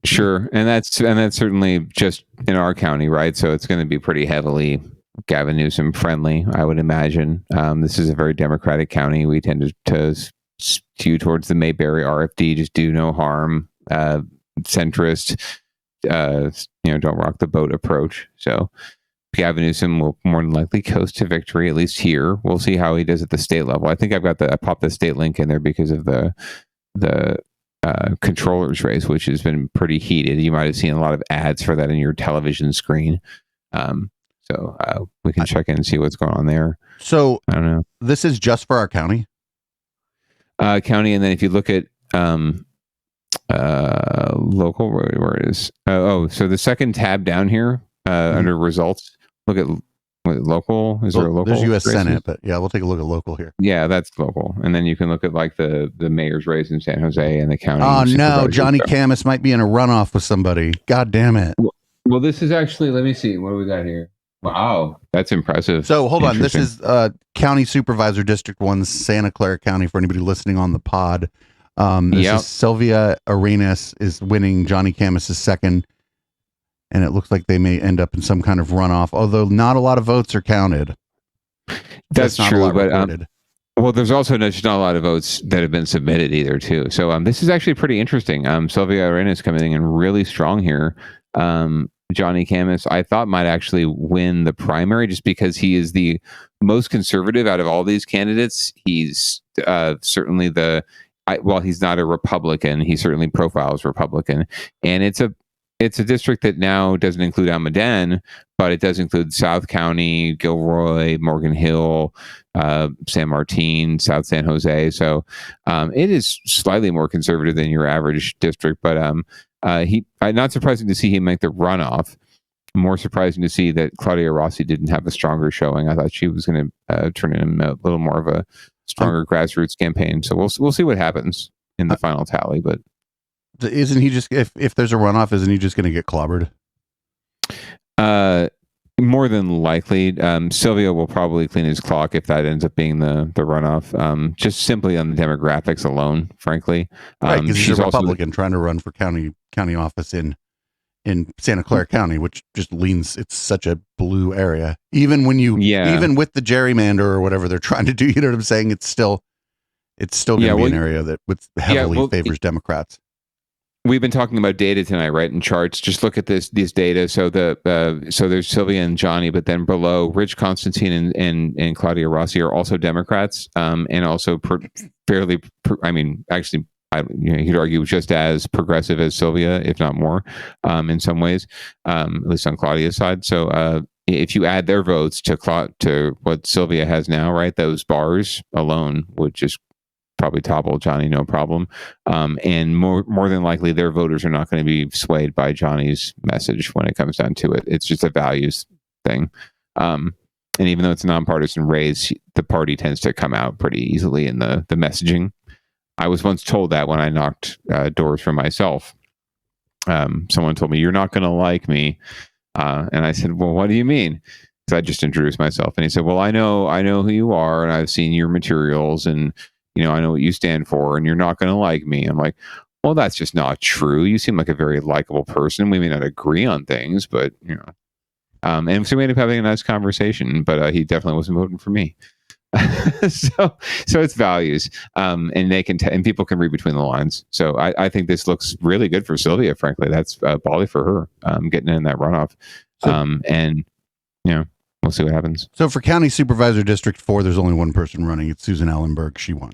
Sure, and that's certainly just in our county, right? So it's going to be pretty heavily Gavin Newsom friendly, I would imagine. This is a very Democratic county. We tend to skew towards the Mayberry RFD, just do no harm, centrist, don't rock the boat approach. So Gavin Newsom will more than likely coast to victory, at least here. We'll see how he does at the state level. I think I popped the state link in there because of the controller's race, which has been pretty heated. You might have seen a lot of ads for that in your television screen. So we can check in and see what's going on there. So I don't know. This is just for our county? County, and then if you look at local, where it is. So the second tab down here under results, look at local. Is there a local? There's U.S. races? Senate, but yeah, we'll take a look at local here. Yeah, that's local. And then you can look at like the mayor's race in San Jose and the county. Oh no, Johnny Camus might be in a runoff with somebody. God damn it. Well, this is actually, let me see. What do we got here? Wow, that's impressive. So hold on. This is County Supervisor District 1, Santa Clara County, for anybody listening on the pod. This is Sylvia Arenas is winning. Johnny Camus is second. And it looks like they may end up in some kind of runoff, although not a lot of votes are counted. That's not true, a lot but reported. well, there's also not a lot of votes that have been submitted either, too. So this is actually pretty interesting. Sylvia Arenas coming in really strong here. Johnny Camus, I thought, might actually win the primary just because he is the most conservative out of all these candidates. He's certainly while he's not a Republican, he certainly profiles Republican, and it's a district that now doesn't include Almaden, but it does include South County, Gilroy, Morgan Hill, San Martin, South San Jose. So it is slightly more conservative than your average district, but not surprising to see him make the runoff. More surprising to see that Claudia Rossi didn't have a stronger showing. I thought she was going to turn in a little more of a stronger grassroots campaign. So we'll see what happens in the final tally, but. Isn't he just, if there's a runoff, isn't he just going to get clobbered? More than likely. Sylvia will probably clean his clock if that ends up being the runoff, just simply on the demographics alone, frankly. Right, because she's a Republican trying to run for county office in Santa Clara County, which just leans, it's such a blue area. Even when even with the gerrymander or whatever they're trying to do, you know what I'm saying? It's still going to be an area that heavily favors Democrats. We've been talking about data tonight, right? And charts. Just look at these data. So so there's Sylvia and Johnny, but then below, Rich Constantine and Claudia Rossi are also Democrats, and also fairly. Actually, you'd argue just as progressive as Sylvia, if not more, in some ways, at least on Claudia's side. So if you add their votes to what Sylvia has now, right, those bars alone would just probably topple Johnny, no problem. And more than likely, their voters are not going to be swayed by Johnny's message when it comes down to it. It's just a values thing. And even though it's a nonpartisan race, the party tends to come out pretty easily in the messaging. I was once told that when I knocked doors for myself. Someone told me, "You're not going to like me," and I said, "Well, what do you mean?" Because I just introduced myself, and he said, "Well, I know who you are, and I've seen your materials, and I know what you stand for, and you're not going to like me." I'm like, "Well, that's just not true. You seem like a very likable person. We may not agree on things, but and so we ended up having a nice conversation. But he definitely wasn't voting for me. so it's values, and they can and people can read between the lines. So I think this looks really good for Sylvia. Frankly, that's bally for her, getting in that runoff. And we'll see what happens. So for County Supervisor District 4, there's only one person running. It's Susan Ellenberg. She won.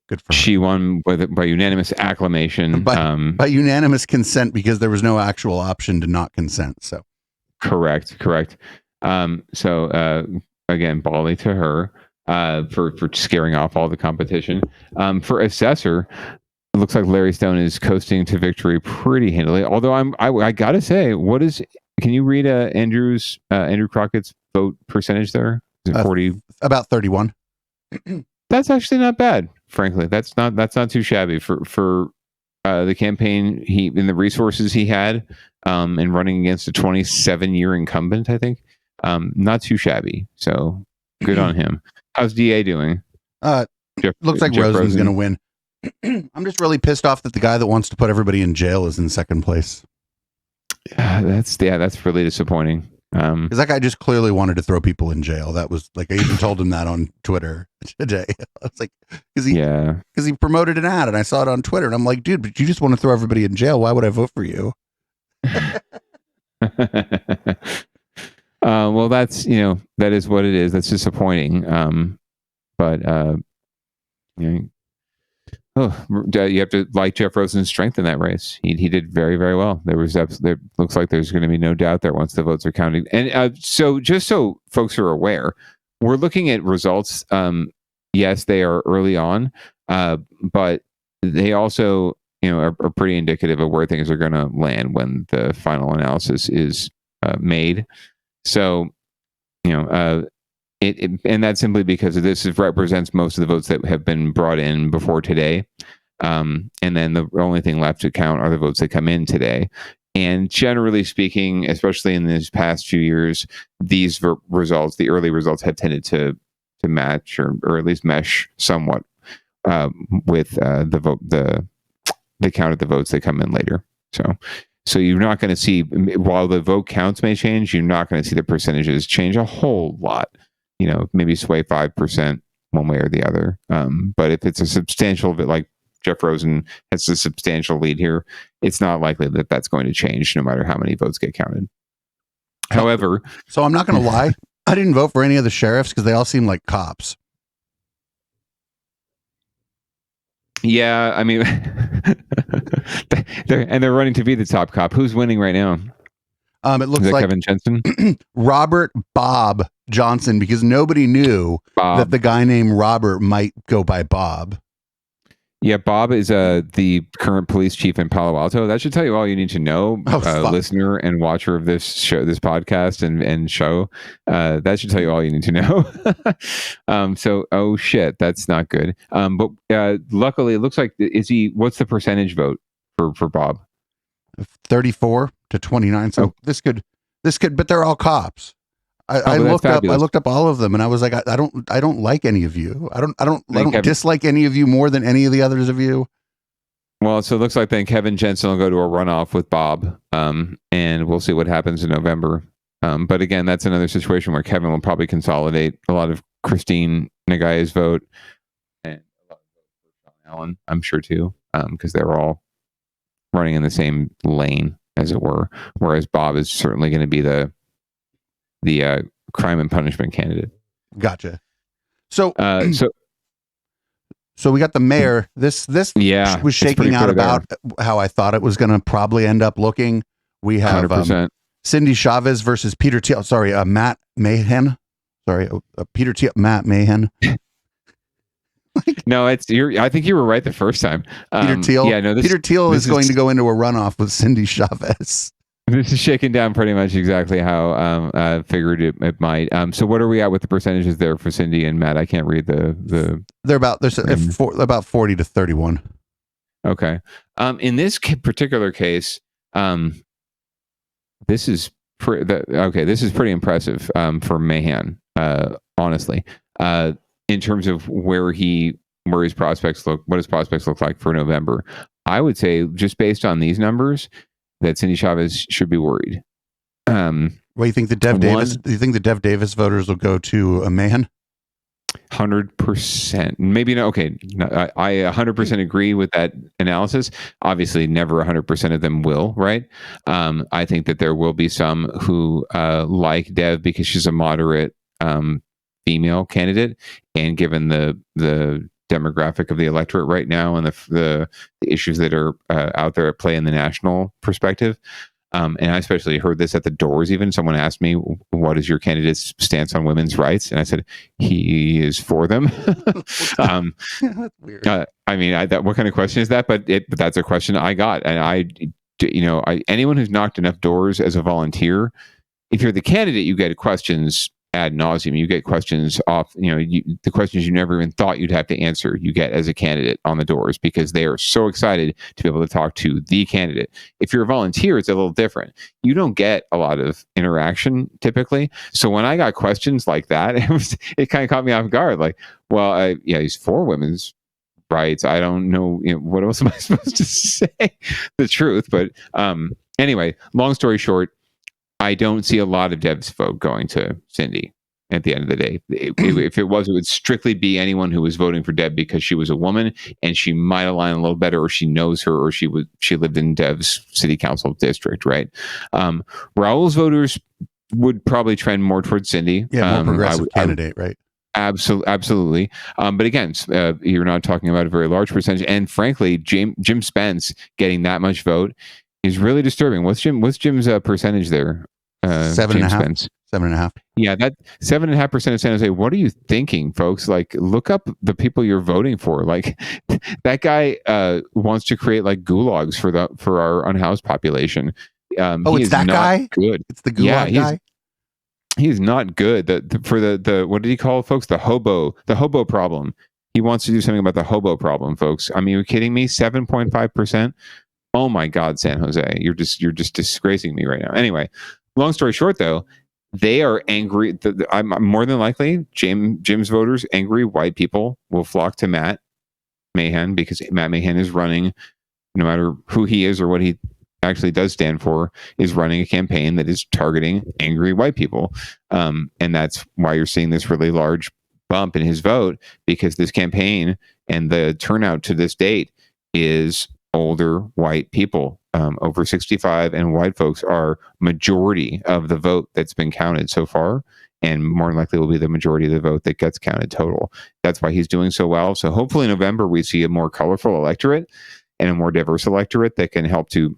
Good for her. She won by unanimous acclamation. By unanimous consent, because there was no actual option to not consent. So correct. So again, bally to her for scaring off all the competition. For assessor, it looks like Larry Stone is coasting to victory pretty handily. Although I gotta say, can you read Andrew Crockett's vote percentage there? Is it 40? About 31. That's actually not bad, frankly. That's not too shabby for the campaign and the resources he had, and running against a 27-year incumbent, I think. Not too shabby. So good on him. How's DA doing? Looks like Rosen's going to win. I'm just really pissed off that the guy that wants to put everybody in jail is in second place. That's really disappointing. Because that guy just clearly wanted to throw people in jail. That was like, I even told him that on Twitter today. I was like, because he promoted an ad and I saw it on Twitter and I'm like, dude, but you just want to throw everybody in jail. Why would I vote for you? Well, that's, that is what it is. That's disappointing. But you have to like Jeff Rosen's strength in that race. He did very, very well. There looks like there's going to be no doubt there once the votes are counted. And so just so folks are aware, we're looking at results. Yes, they are early on, but they also, are pretty indicative of where things are going to land when the final analysis is made. So, and that's simply because this represents most of the votes that have been brought in before today. And then the only thing left to count are the votes that come in today. And generally speaking, especially in these past few years, these results, the early results, have tended to match or at least mesh somewhat with the count of the votes that come in later. So you're not going to see, while the vote counts may change, you're not going to see the percentages change a whole lot. Maybe sway 5% one way or the other. But if it's a substantial bit, like Jeff Rosen has a substantial lead here, it's not likely that that's going to change no matter how many votes get counted. However, so I'm not going to lie. I didn't vote for any of the sheriffs because they all seem like cops. Yeah, I mean, they're running to be the top cop. Who's winning right now? It looks like Kevin Jensen, Robert Bob Johnson, because nobody knew that the guy named Robert might go by Bob. Yeah, Bob is the current police chief in Palo Alto. That should tell you all you need to know, listener and watcher of this show, this podcast and show. That should tell you all you need to know. So, oh shit, that's not good. But luckily, it looks like what's the percentage vote for Bob? 34 to 29. So this could, but they're all cops. I looked up all of them and I was like, I don't like any of you. I don't dislike any of you more than any of the others of you. Well, so it looks like then Kevin Jensen will go to a runoff with Bob, and we'll see what happens in November. But again, that's another situation where Kevin will probably consolidate a lot of Christine Nagaya's vote and a lot of votes for Sean Allen, I'm sure too, because they're all running in the same lane, as it were. Whereas Bob is certainly going to be the crime and punishment candidate. Gotcha. So we got the mayor. This was shaking out about how I thought it was going to probably end up looking. We have Cindy Chavez versus Peter Thiel. Sorry, Matt Mahan. Sorry, Peter Thiel. Matt Mahan. No, I think you were right the first time. Peter Thiel. Yeah, no. Peter Thiel is going to go into a runoff with Cindy Chavez. This is shaking down pretty much exactly how I figured it might. So what are we at with the percentages there for Cindy and Matt? I can't read the. They're about 40 to 31. Okay. In this particular case, this is pretty impressive for Mahan. Honestly, in terms of where his prospects look, what his prospects look like for November, I would say just based on these numbers, that Cindy Chavez should be worried. Well, you think the Dev Davis? Do you think the Dev Davis voters will go to a Mahan? 100%. Maybe no. Okay, no, I 100% agree with that analysis. Obviously, never 100% of them will, right? I think that there will be some who like Dev because she's a moderate female candidate, and given the demographic of the electorate right now and the issues that are out there at play in the national perspective. And I especially heard this at the doors. Even someone asked me, "What is your candidate's stance on women's rights?" And I said, "He is for them." That's weird. I mean, what kind of question is that? But that's a question I got, and anyone who's knocked enough doors as a volunteer, if you're the candidate, you get questions ad nauseum. You get questions off, the questions you never even thought you'd have to answer, you get as a candidate on the doors because they are so excited to be able to talk to the candidate. If you're a volunteer, it's a little different. You don't get a lot of interaction typically. So when I got questions like that, it kind of caught me off guard. Like, well, he's for women's rights. I don't know, what else am I supposed to say? The truth. But anyway, long story short, I don't see a lot of Dev's vote going to Cindy at the end of the day. If it was, it would strictly be anyone who was voting for Deb because she was a woman and she might align a little better, or she knows her, or she lived in Dev's city council district, right? Raul's voters would probably trend more towards Cindy. Yeah, more progressive candidate, right? Absolutely. But again, you're not talking about a very large percentage. And frankly, Jim Spence getting that much vote is really disturbing. What's Jim's percentage there? 7.5. 7.5. Yeah, that 7.5% of San Jose. What are you thinking, folks? Like, look up the people you're voting for. Like, that guy wants to create like gulags for our unhoused population. It's that guy. Good. It's the gulag guy. He's not good. For the what did he call it, folks? The hobo problem. He wants to do something about the hobo problem, folks. I mean, you're kidding me? 7.5%. Oh my God, San Jose, you're just disgracing me right now. Anyway, long story short, though, they are angry. I'm more than likely Jim's voters, angry white people, will flock to Matt Mahan because Matt Mahan is running, no matter who he is or what he actually does stand for, is running a campaign that is targeting angry white people, and that's why you're seeing this really large bump in his vote, because this campaign and the turnout to this date is older white people, over 65, and white folks are majority of the vote that's been counted so far, and more than likely will be the majority of the vote that gets counted total. That's why he's doing so well. So hopefully in November we see a more colorful electorate and a more diverse electorate that can help to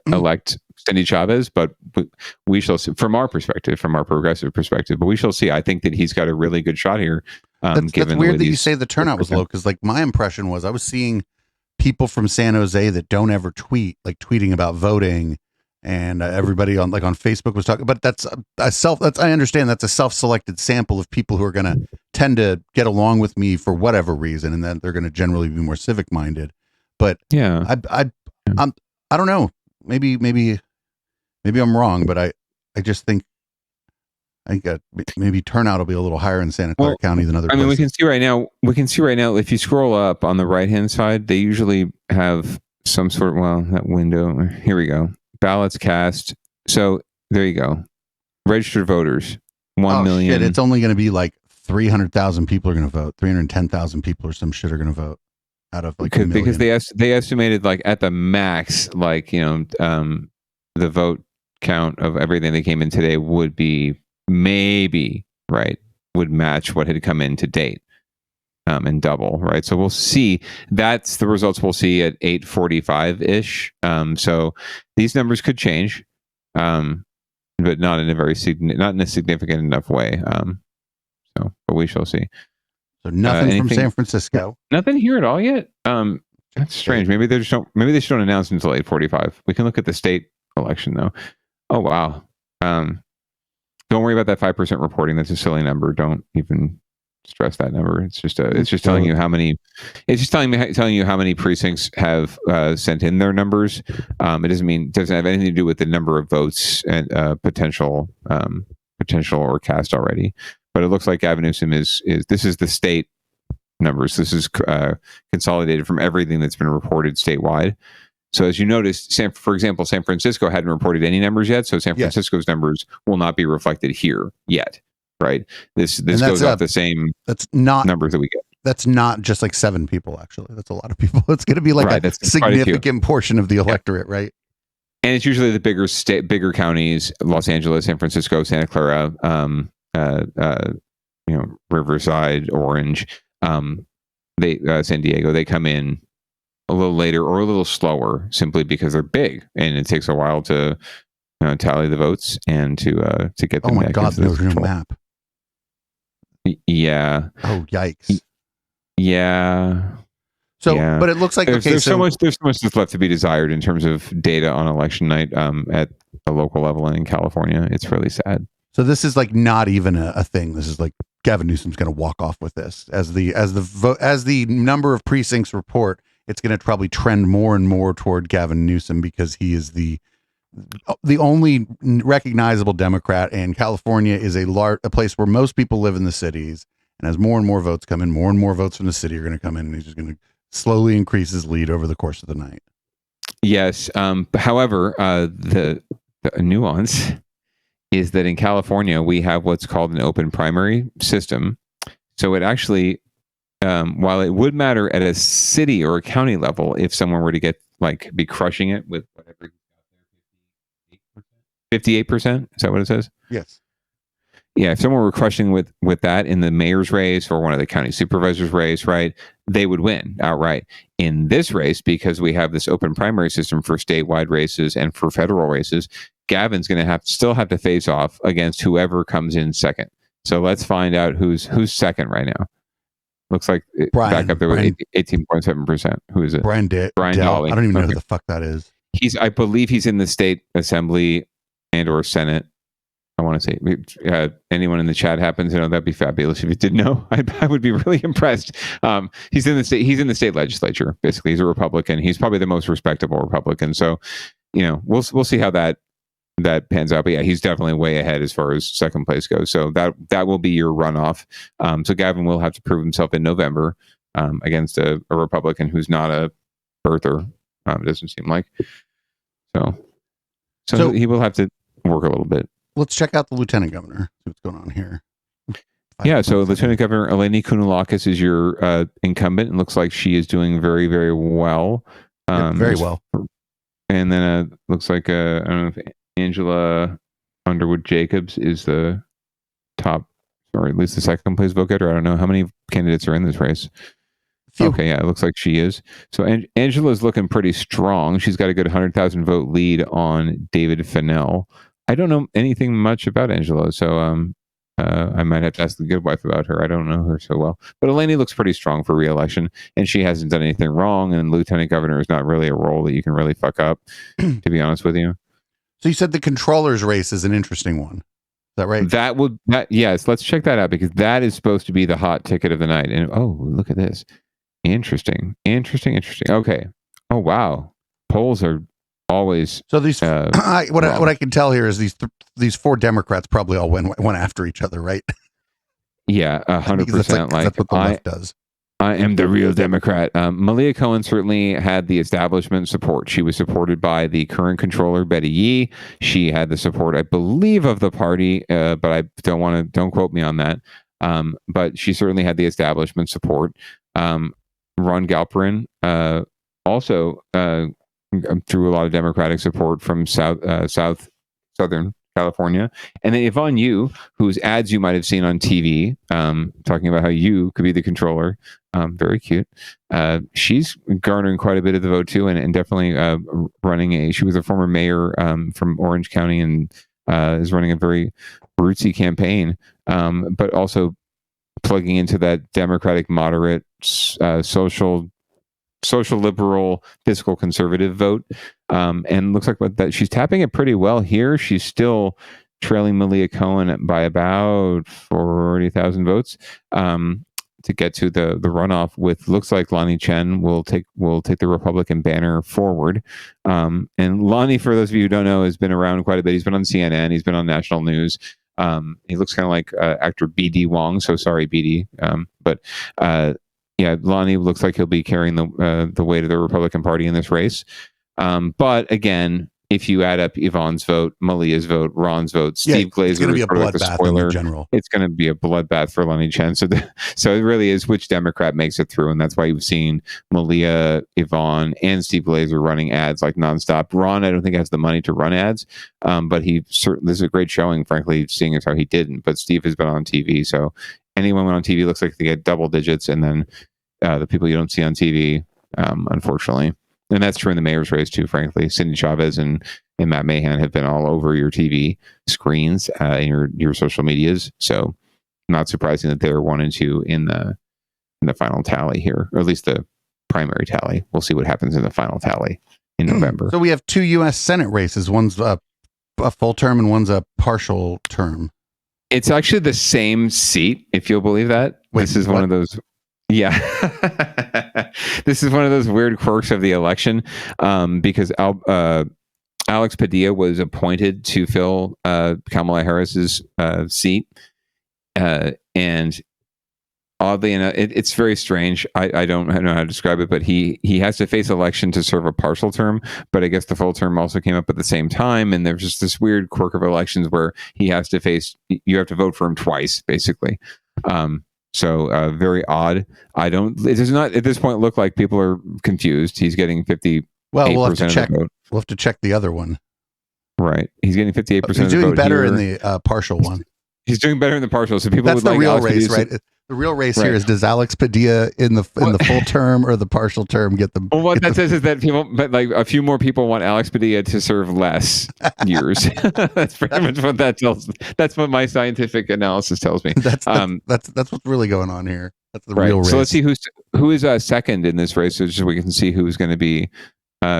elect Cindy Chavez. But we shall see, from our perspective, from our progressive perspective, but we shall see. I think that he's got a really good shot here. That's weird that you say the turnout was low, because like my impression was I was seeing people from San Jose that don't ever tweet, like tweeting about voting, and everybody on Facebook was talking. But I understand that's a self-selected sample of people who are going to tend to get along with me for whatever reason, and then they're going to generally be more civic-minded. But yeah, I don't know. Maybe I'm wrong, but I just think maybe turnout will be a little higher in Santa Clara County than other places. I mean, we can see right now, if you scroll up on the right-hand side, they usually have some sort of, that window, here we go. Ballots cast. So there you go. Registered voters, 1 million. Shit, it's only going to be like 300,000 people are going to vote. 310,000 people or some shit are going to vote out of like a million. Because they estimated like at the max, like, the vote count of everything that came in today would be would match what had come in to date, and double, right? So we'll see. That's the results we'll see at 8:45 ish. So these numbers could change, but not in a significant enough way. But we shall see. So nothing from San Francisco. Nothing here at all yet. That's strange. Maybe they just don't announce until 8:45. We can look at the state election though. Oh wow. Don't worry about that 5% reporting. That's a silly number. Don't even stress that number. It's just telling you how many. It's just telling you how many precincts have sent in their numbers. It doesn't have anything to do with the number of votes and potential or cast already. But it looks like Gavin Newsom is this is the state numbers. This is consolidated from everything that's been reported statewide. So as you noticed, for example, San Francisco hadn't reported any numbers yet. So San Francisco's numbers will not be reflected here yet. right? This goes off the same that's not numbers that we get. That's not just like 7 people, actually. That's a lot of people. It's going to be like Right, a that's quite a few. significant portion of the electorate, right? And it's usually the bigger counties: Los Angeles, San Francisco, Santa Clara, Riverside, Orange, San Diego. They come in a little later or a little slower, simply because they're big, and it takes a while to tally the votes and to get them. Oh my God, there's no map. Yeah. Oh yikes. Yeah. So, but it looks like there's so much that's left to be desired in terms of data on election night at the local level and in California. It's really sad. So this is like not even a thing. This is like Gavin Newsom's going to walk off with this as the number of precincts report. It's going to probably trend more and more toward Gavin Newsom because he is the only recognizable Democrat, and California is a place where most people live in the cities. And as more and more votes come in, more and more votes from the city are going to come in, and he's just going to slowly increase his lead over the course of the night. Yes. However, the nuance is that in California, we have what's called an open primary system. So it actually, while it would matter at a city or a county level, if someone were to be crushing it with whatever, 58%, is that what it says? Yes. Yeah, if someone were crushing with that in the mayor's race or one of the county supervisors' race, right, they would win outright. In this race, because we have this open primary system for statewide races and for federal races, Gavin's going to still have to face off against whoever comes in second. So let's find out who's second right now. Looks like back up there with 18.7%. Who is it? Brian Daly. I don't even know who the fuck that is. I believe he's in the state assembly and or Senate. I want to say, anyone in the chat happens to know, that'd be fabulous. If you didn't know, I would be really impressed. He's in the state legislature. Basically, he's a Republican. He's probably the most respectable Republican. So, we'll see how that pans out. But yeah, he's definitely way ahead as far as second place goes. So that will be your runoff. So Gavin will have to prove himself in November against a Republican who's not a birther. It doesn't seem like. So he will have to work a little bit. Let's check out the lieutenant governor. See what's going on here. Yeah, so Lieutenant Governor Eleni Kounalakis is your incumbent, and looks like she is doing very, very well. Very well. And then looks like I don't know if Angela Underwood Jacobs is the top, or at least the second place vote getter. I don't know how many candidates are in this race. Okay, yeah, it looks like she is. So Angela's looking pretty strong. She's got a good 100,000 vote lead on David Fennell. I don't know anything much about Angela, so I might have to ask the good wife about her. I don't know her so well. But Eleni looks pretty strong for re-election, and she hasn't done anything wrong, and lieutenant governor is not really a role that you can really fuck up, to be honest with you. So you said the controller's race is an interesting one. Is that right? Yes, let's check that out, because that is supposed to be the hot ticket of the night. And oh, look at this. Interesting. Okay. Oh, wow. Polls are always so these what I can tell here is these 4 Democrats probably all went after each other, right? Yeah, 100%. That's what the left does. I am the real Democrat. Malia Cohen certainly had the establishment support. She was supported by the current controller, Betty Yee. She had the support, I believe, of the party, but I don't quote me on that. But she certainly had the establishment support. Ron Galperin also through a lot of Democratic support from Southern California. And then Yvonne Yu, whose ads you might have seen on TV, talking about how you could be the controller. Very cute. She's garnering quite a bit of the vote too, and definitely she was a former mayor from Orange County, and is running a very rootsy campaign, but also plugging into that Democratic moderate social liberal fiscal conservative vote, and looks like that she's tapping it pretty well here. She's still trailing Malia Cohen by about 40,000 votes to get to the runoff. With looks like Lonnie Chen will take the Republican banner forward. And Lonnie, for those of you who don't know, has been around quite a bit. He's been on CNN. He's been on national news. He looks kind of like actor BD Wong. So sorry, BD. Yeah, Lonnie looks like he'll be carrying the weight of the Republican Party in this race. But again, if you add up Yvonne's vote, Malia's vote, Ron's vote, Steve Glazer, it's going to be a sort of like the bloodbath spoiler. in general. It's going to be a bloodbath for Lenny Chen. So, so it really is which Democrat makes it through, and that's why you've seen Malia, Yvonne, and Steve Glazer running ads like nonstop. Ron, I don't think has the money to run ads, but he certainly, this is a great showing, frankly, seeing as how he didn't. But Steve has been on TV, so anyone on TV looks like they get double digits, and then the people you don't see on TV, unfortunately. And that's true in the mayor's race too, frankly. Cindy Chavez and Matt Mahan have been all over your TV screens and your social medias. So not surprising that they're 1 and 2 in the final tally here, or at least the primary tally. We'll see what happens in the final tally in November. So we have 2 U.S. Senate races. One's a full term and one's a partial term. It's actually the same seat, if you'll believe that. Wait, this is one of those. Yeah. This is one of those weird quirks of the election, because Alex Padilla was appointed to fill Kamala Harris's seat. And oddly enough, it's very strange. I don't know how to describe it, but he has to face election to serve a partial term, but I guess the full term also came up at the same time. And there's just this weird quirk of elections where you have to vote for him twice, basically. So very odd. It does not at this point look like people are confused. He's getting 58% we'll have to check. of the vote. We'll have to check the other one. Right. He's getting 58% of the vote. He's doing better here. in the partial one. He's doing better in the partial. So people That's would the like real Alex race, Padilla. right? The real race here is, does Alex Padilla in the full term or the partial term get the? Well, what that says is that people, but like a few more people want Alex Padilla to serve less years. That's pretty much what that tells. That's what my scientific analysis tells me. That's what's really going on here. That's the real race. So let's see who is second in this race, so just we can see who's going to be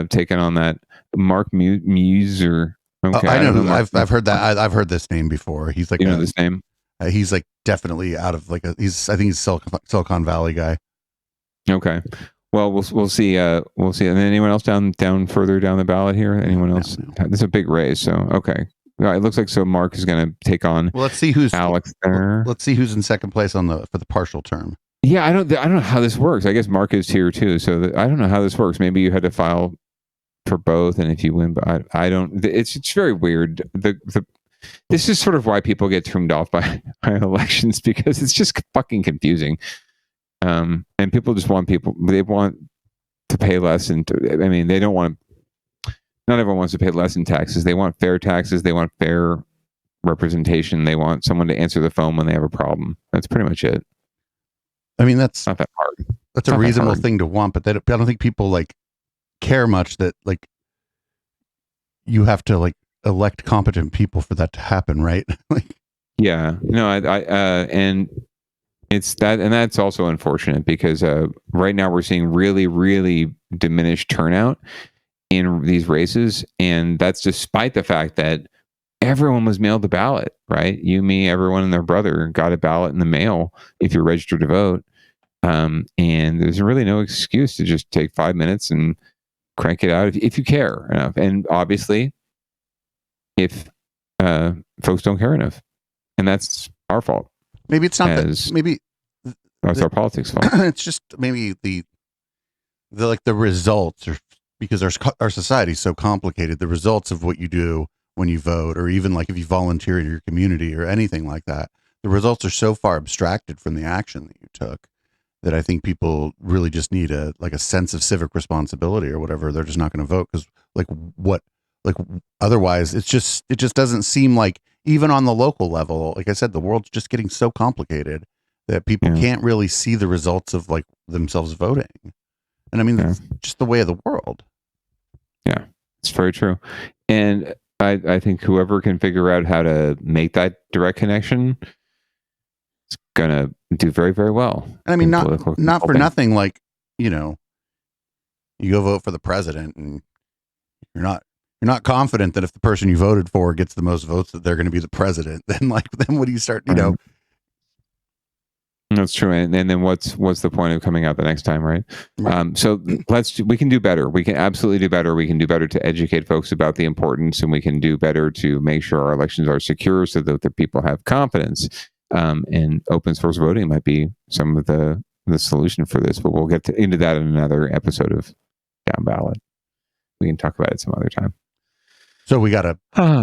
taking on that. Mark Muser. Okay, I know who. I've heard that. I've heard this name before. He's like, you know this name. He's like definitely out of like I think he's Silicon Valley guy. Okay. Well, we'll see. We'll see. And then anyone else down further down the ballot here? Anyone else? No. This is a big race. So okay. It looks like Mark is going to take on. Well, let's see who's Alex there. Let's see who's in second place for the partial term. Yeah, I don't know how this works. I guess Mark is here too. So I don't know how this works. Maybe you had to file for both, and if you win, but I don't. It's very weird. This is sort of why people get turned off by elections, because it's just fucking confusing. And people just want they want to pay less, and they don't want. Not everyone wants to pay less in taxes. They want fair taxes. They want fair representation. They want someone to answer the phone when they have a problem. That's pretty much it. I mean, that's not that hard. That's a reasonable thing to want, but I don't think people like care much that like you have to like elect competent people for that to happen, right? Yeah, no, and it's that, and that's also unfortunate because right now we're seeing really, really diminished turnout in these races, and that's despite the fact that everyone was mailed the ballot, right? You, me, everyone and their brother got a ballot in the mail if you're registered to vote, and there's really no excuse to just take 5 minutes and crank it out if you care enough, and obviously if folks don't care enough, and that's our fault. Maybe it's not maybe that's our politics fault. It's just maybe the results are, because our society is so complicated, the results of what you do when you vote, or even like if you volunteer in your community or anything like that, the results are so far abstracted from the action that you took that I think people really just need a sense of civic responsibility or whatever. They're just not going to vote because otherwise it just doesn't seem like, even on the local level, like I said, the world's just getting so complicated that people can't really see the results of like themselves voting. And I mean, that's just the way of the world. Yeah, it's very true. And I think whoever can figure out how to make that direct connection is going to do very, very well. And I mean, not for nothing, like, you go vote for the president and you're not confident that if the person you voted for gets the most votes that they're going to be the president. Then what do you start, That's true. And then what's the point of coming out the next time, right? So we can do better. We can absolutely do better. We can do better to educate folks about the importance, and we can do better to make sure our elections are secure so that the people have confidence. And open source voting might be some of the solution for this, but we'll get into that in another episode of Down Ballot. We can talk about it some other time. So we got a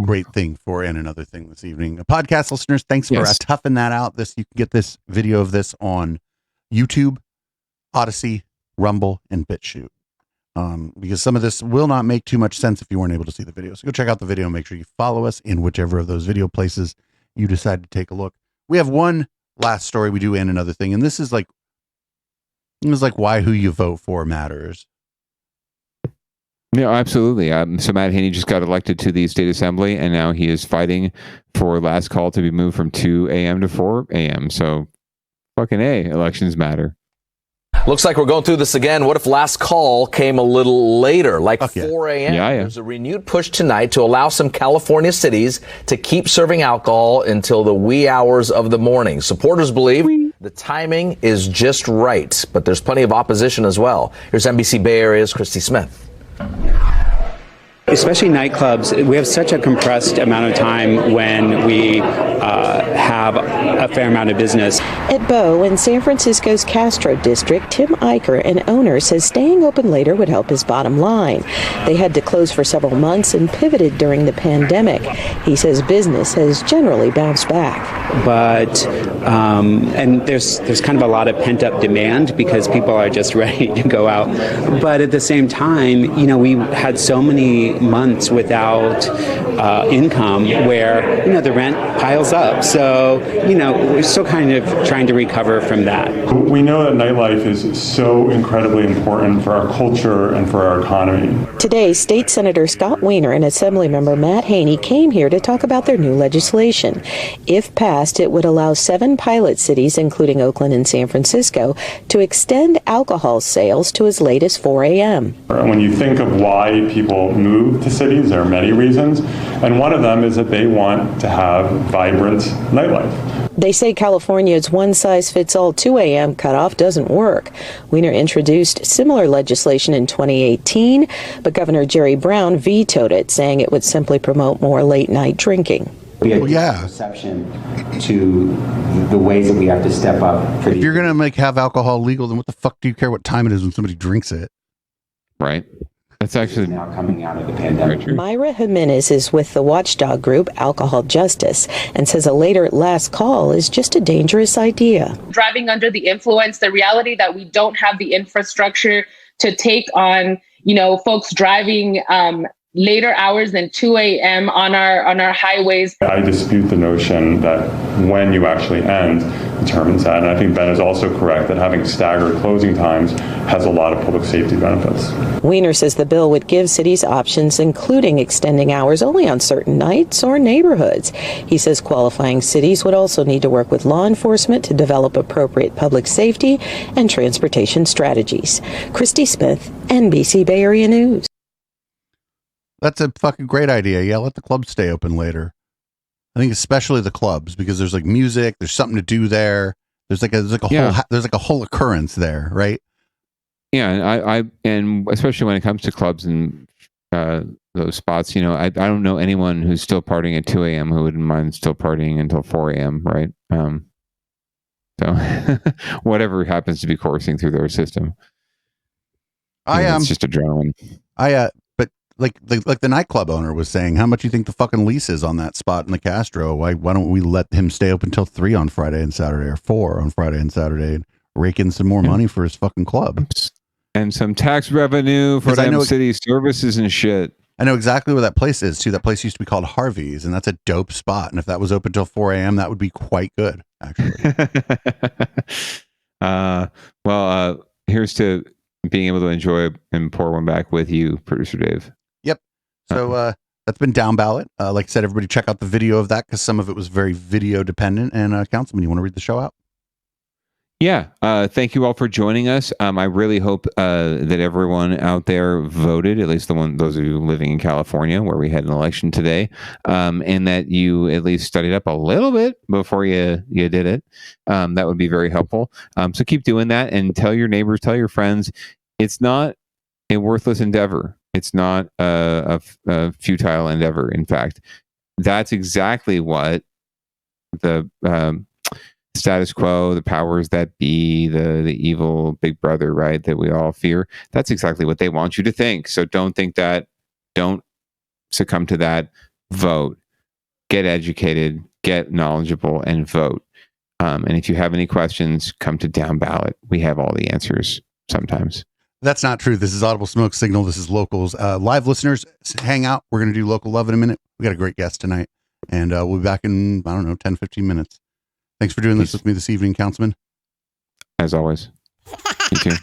great thing for and another thing this evening. Podcast listeners, thanks for toughing that out. You can get this video of this on YouTube, Odyssey, Rumble, and BitChute. Because some of this will not make too much sense if you weren't able to see the video. So go check out the video. Make sure you follow us in whichever of those video places you decide to take a look. We have one last story we do and another thing, and this is like why who you vote for matters. Yeah, absolutely. So Matt Haney just got elected to the state assembly, and now he is fighting for last call to be moved from 2 a.m. to 4 a.m. So fucking A, elections matter. Looks like we're going through this again. What if last call came a little later, like 4 a.m.? There's a renewed push tonight to allow some California cities to keep serving alcohol until the wee hours of the morning. Supporters believe the timing is just right, but there's plenty of opposition as well. Here's NBC Bay Area's Christy Smith. Especially nightclubs, we have such a compressed amount of time when we have a fair amount of business. At Beau, in San Francisco's Castro district, Tim Eicher, an owner, says staying open later would help his bottom line. They had to close for several months and pivoted during the pandemic. He says business has generally bounced back. But, and there's kind of a lot of pent-up demand because people are just ready to go out. But at the same time, we had so many months without income where, the rent piles up. So, we're still kind of trying to recover from that. We know that nightlife is so incredibly important for our culture and for our economy. Today, State Senator Scott Wiener and Assemblymember Matt Haney came here to talk about their new legislation. If passed, it would allow 7 pilot cities, including Oakland and San Francisco, to extend alcohol sales to as late as 4 a.m. When you think of why people move to cities, there are many reasons, and one of them is that they want to have vibrant nightlife. They say California's one-size-fits-all 2 a.m. cutoff doesn't work. Wiener introduced similar legislation in 2018, but Governor Jerry Brown vetoed it, saying it would simply promote more late-night drinking. We have perception to the ways that we have to step up. If you're going to have alcohol legal, then what the fuck do you care what time it is when somebody drinks it? Right. That's actually now coming out of the pandemic. Myra Jimenez is with the watchdog group Alcohol Justice and says a later last call is just a dangerous idea. Driving under the influence, the reality that we don't have the infrastructure to take on, folks driving later hours than 2 a.m. on our highways. I dispute the notion that when you actually end determines that. And I think Ben is also correct that having staggered closing times has a lot of public safety benefits. Wiener says the bill would give cities options, including extending hours only on certain nights or neighborhoods. He says qualifying cities would also need to work with law enforcement to develop appropriate public safety and transportation strategies. Christy Smith, NBC Bay Area News. That's a fucking great idea. Yeah, let the clubs stay open later. I think especially the clubs because there's like music, there's something to do there. There's like a whole occurrence there, right? Yeah, and I and especially when it comes to clubs and those spots, I don't know anyone who's still partying at 2 a.m. who wouldn't mind still partying until 4 a.m. Right? So whatever happens to be coursing through their system, it's just adrenaline. Like the nightclub owner was saying, how much you think the fucking lease is on that spot in the Castro? Why don't we let him stay open until 3 on Friday and Saturday or 4 on Friday and Saturday and rake in some more money for his fucking club? And some tax revenue for them city services and shit. I know exactly where that place is too. That place used to be called Harvey's and that's a dope spot. And if that was open till 4 a.m., that would be quite good, actually. Here's to being able to enjoy and pour one back with you, Producer Dave. So that's been Downballot. Like I said, everybody check out the video of that because some of it was very video dependent. And Councilman, you want to read the show out? Yeah. Thank you all for joining us. I really hope that everyone out there voted, at least those of you living in California where we had an election today, and that you at least studied up a little bit before you did it. That would be very helpful. So keep doing that and tell your neighbors, tell your friends. It's not a worthless endeavor. It's not a futile endeavor. In fact, that's exactly what the status quo, the powers that be, the evil big brother, right, that we all fear, that's exactly what they want you to think. So don't think that. Don't succumb to that. Vote, get educated, get knowledgeable, and vote. And if you have any questions, come to Downballot. We have all the answers sometimes. That's not true. This is Audible Smoke Signal. This is Locals. Live listeners, hang out. We're going to do Local Love in a minute. We got a great guest tonight. And we'll be back in, 10, 15 minutes. Thanks for doing this with me this evening, Councilman. As always. You too.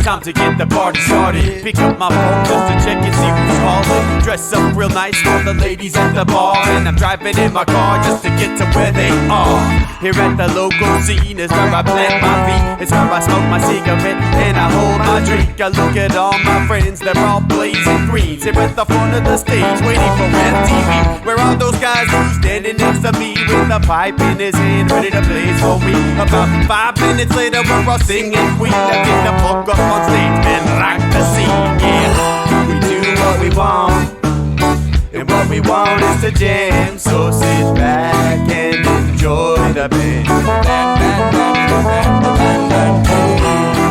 Time to get the party started. Pick up my phone just to check and see who's calling. Dress up real nice for the ladies at the bar, and I'm driving in my car just to get to where they are. Here at the local scene is where I plant my feet. It's where I smoke my cigarette and I hold my drink. I look at all my friends, they're all blazing green. Here at the front of the stage, waiting for MTV. Where are those guys who's standing next to me with a pipe in his hand, ready to blaze for me? About 5 minutes later, we're all singing Queen. I get the fuck up on stage and rock the scene. Yeah, we do what we want, and what we want is to jam. So sit back and enjoy the band.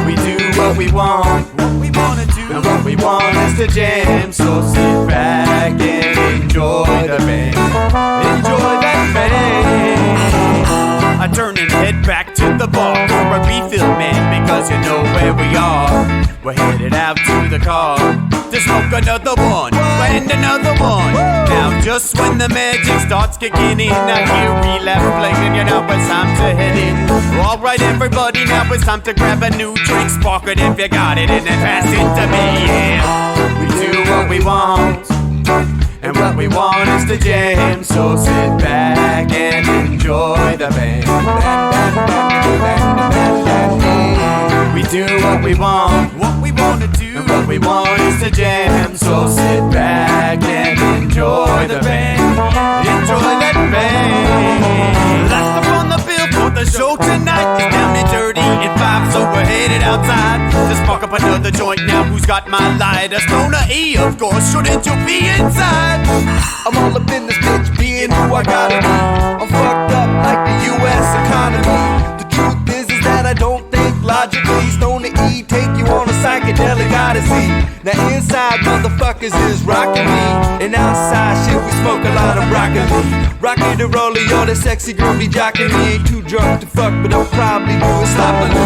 We do what we want, and what we want is to jam. So sit back and enjoy the band. Enjoy that band. I turn and head back to the bar for a refill, man, because you know where we are. We're headed out to the car to smoke another one and another one. Now just when the magic starts kicking in, I hear relapse playing, you know it's time to head in. Alright everybody, now it's time to grab a new drink, spark it if you got it, and then pass it to me. Yeah, we do what we want, and what we want is to jam. So sit back and enjoy the band. We do what we want to do, and what we want is to jam. So sit back and enjoy the band. Enjoy that band. Last up on the bill for the show tonight is Down and Dirty at 5, so we're headed outside to spark up another joint. Now who's got my lighter? Stoner E, of course, shouldn't you be inside? I'm all up in this bitch, being who I gotta be. I'm fucked up like the U.S. economy. The truth is that I don't think logically. Stoner E take you on a psychedelic odyssey. Now inside motherfuckers is rockin' me, and outside shit we smoke a lot of broccoli. Rocky the roller, yo, that sexy girl be jockin' me. Ain't too drunk to fuck, but I'll probably do it sloppily.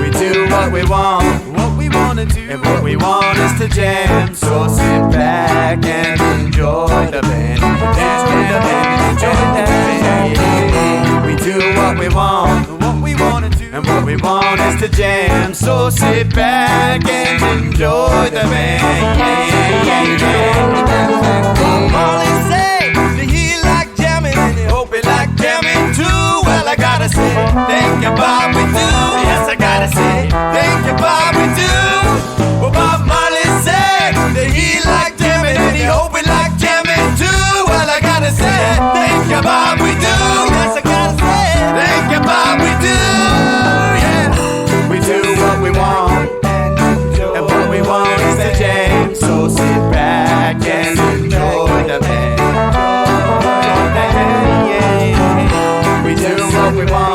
We do what we want to do, and what we want is to jam. So sit back and enjoy the band. Enjoy the band, enjoy the band. We do what we want to do, and what we want is to jam. So sit back and enjoy the band. Molly say that he like jamming, and he hope he like jamming too. Well, I gotta say, thank you, Bob, we do. Yes, I gotta say, thank you, Bob, we do. Well, Bob Marley said that he like jamming, and he hope he like jamming too. Well, I gotta say, thank you, Bob, we do. Yes, I gotta say, thank you, Bob, we do. Yeah, we do what we want, and what we want is to jam. So sit back and enjoy the band. We do what we want.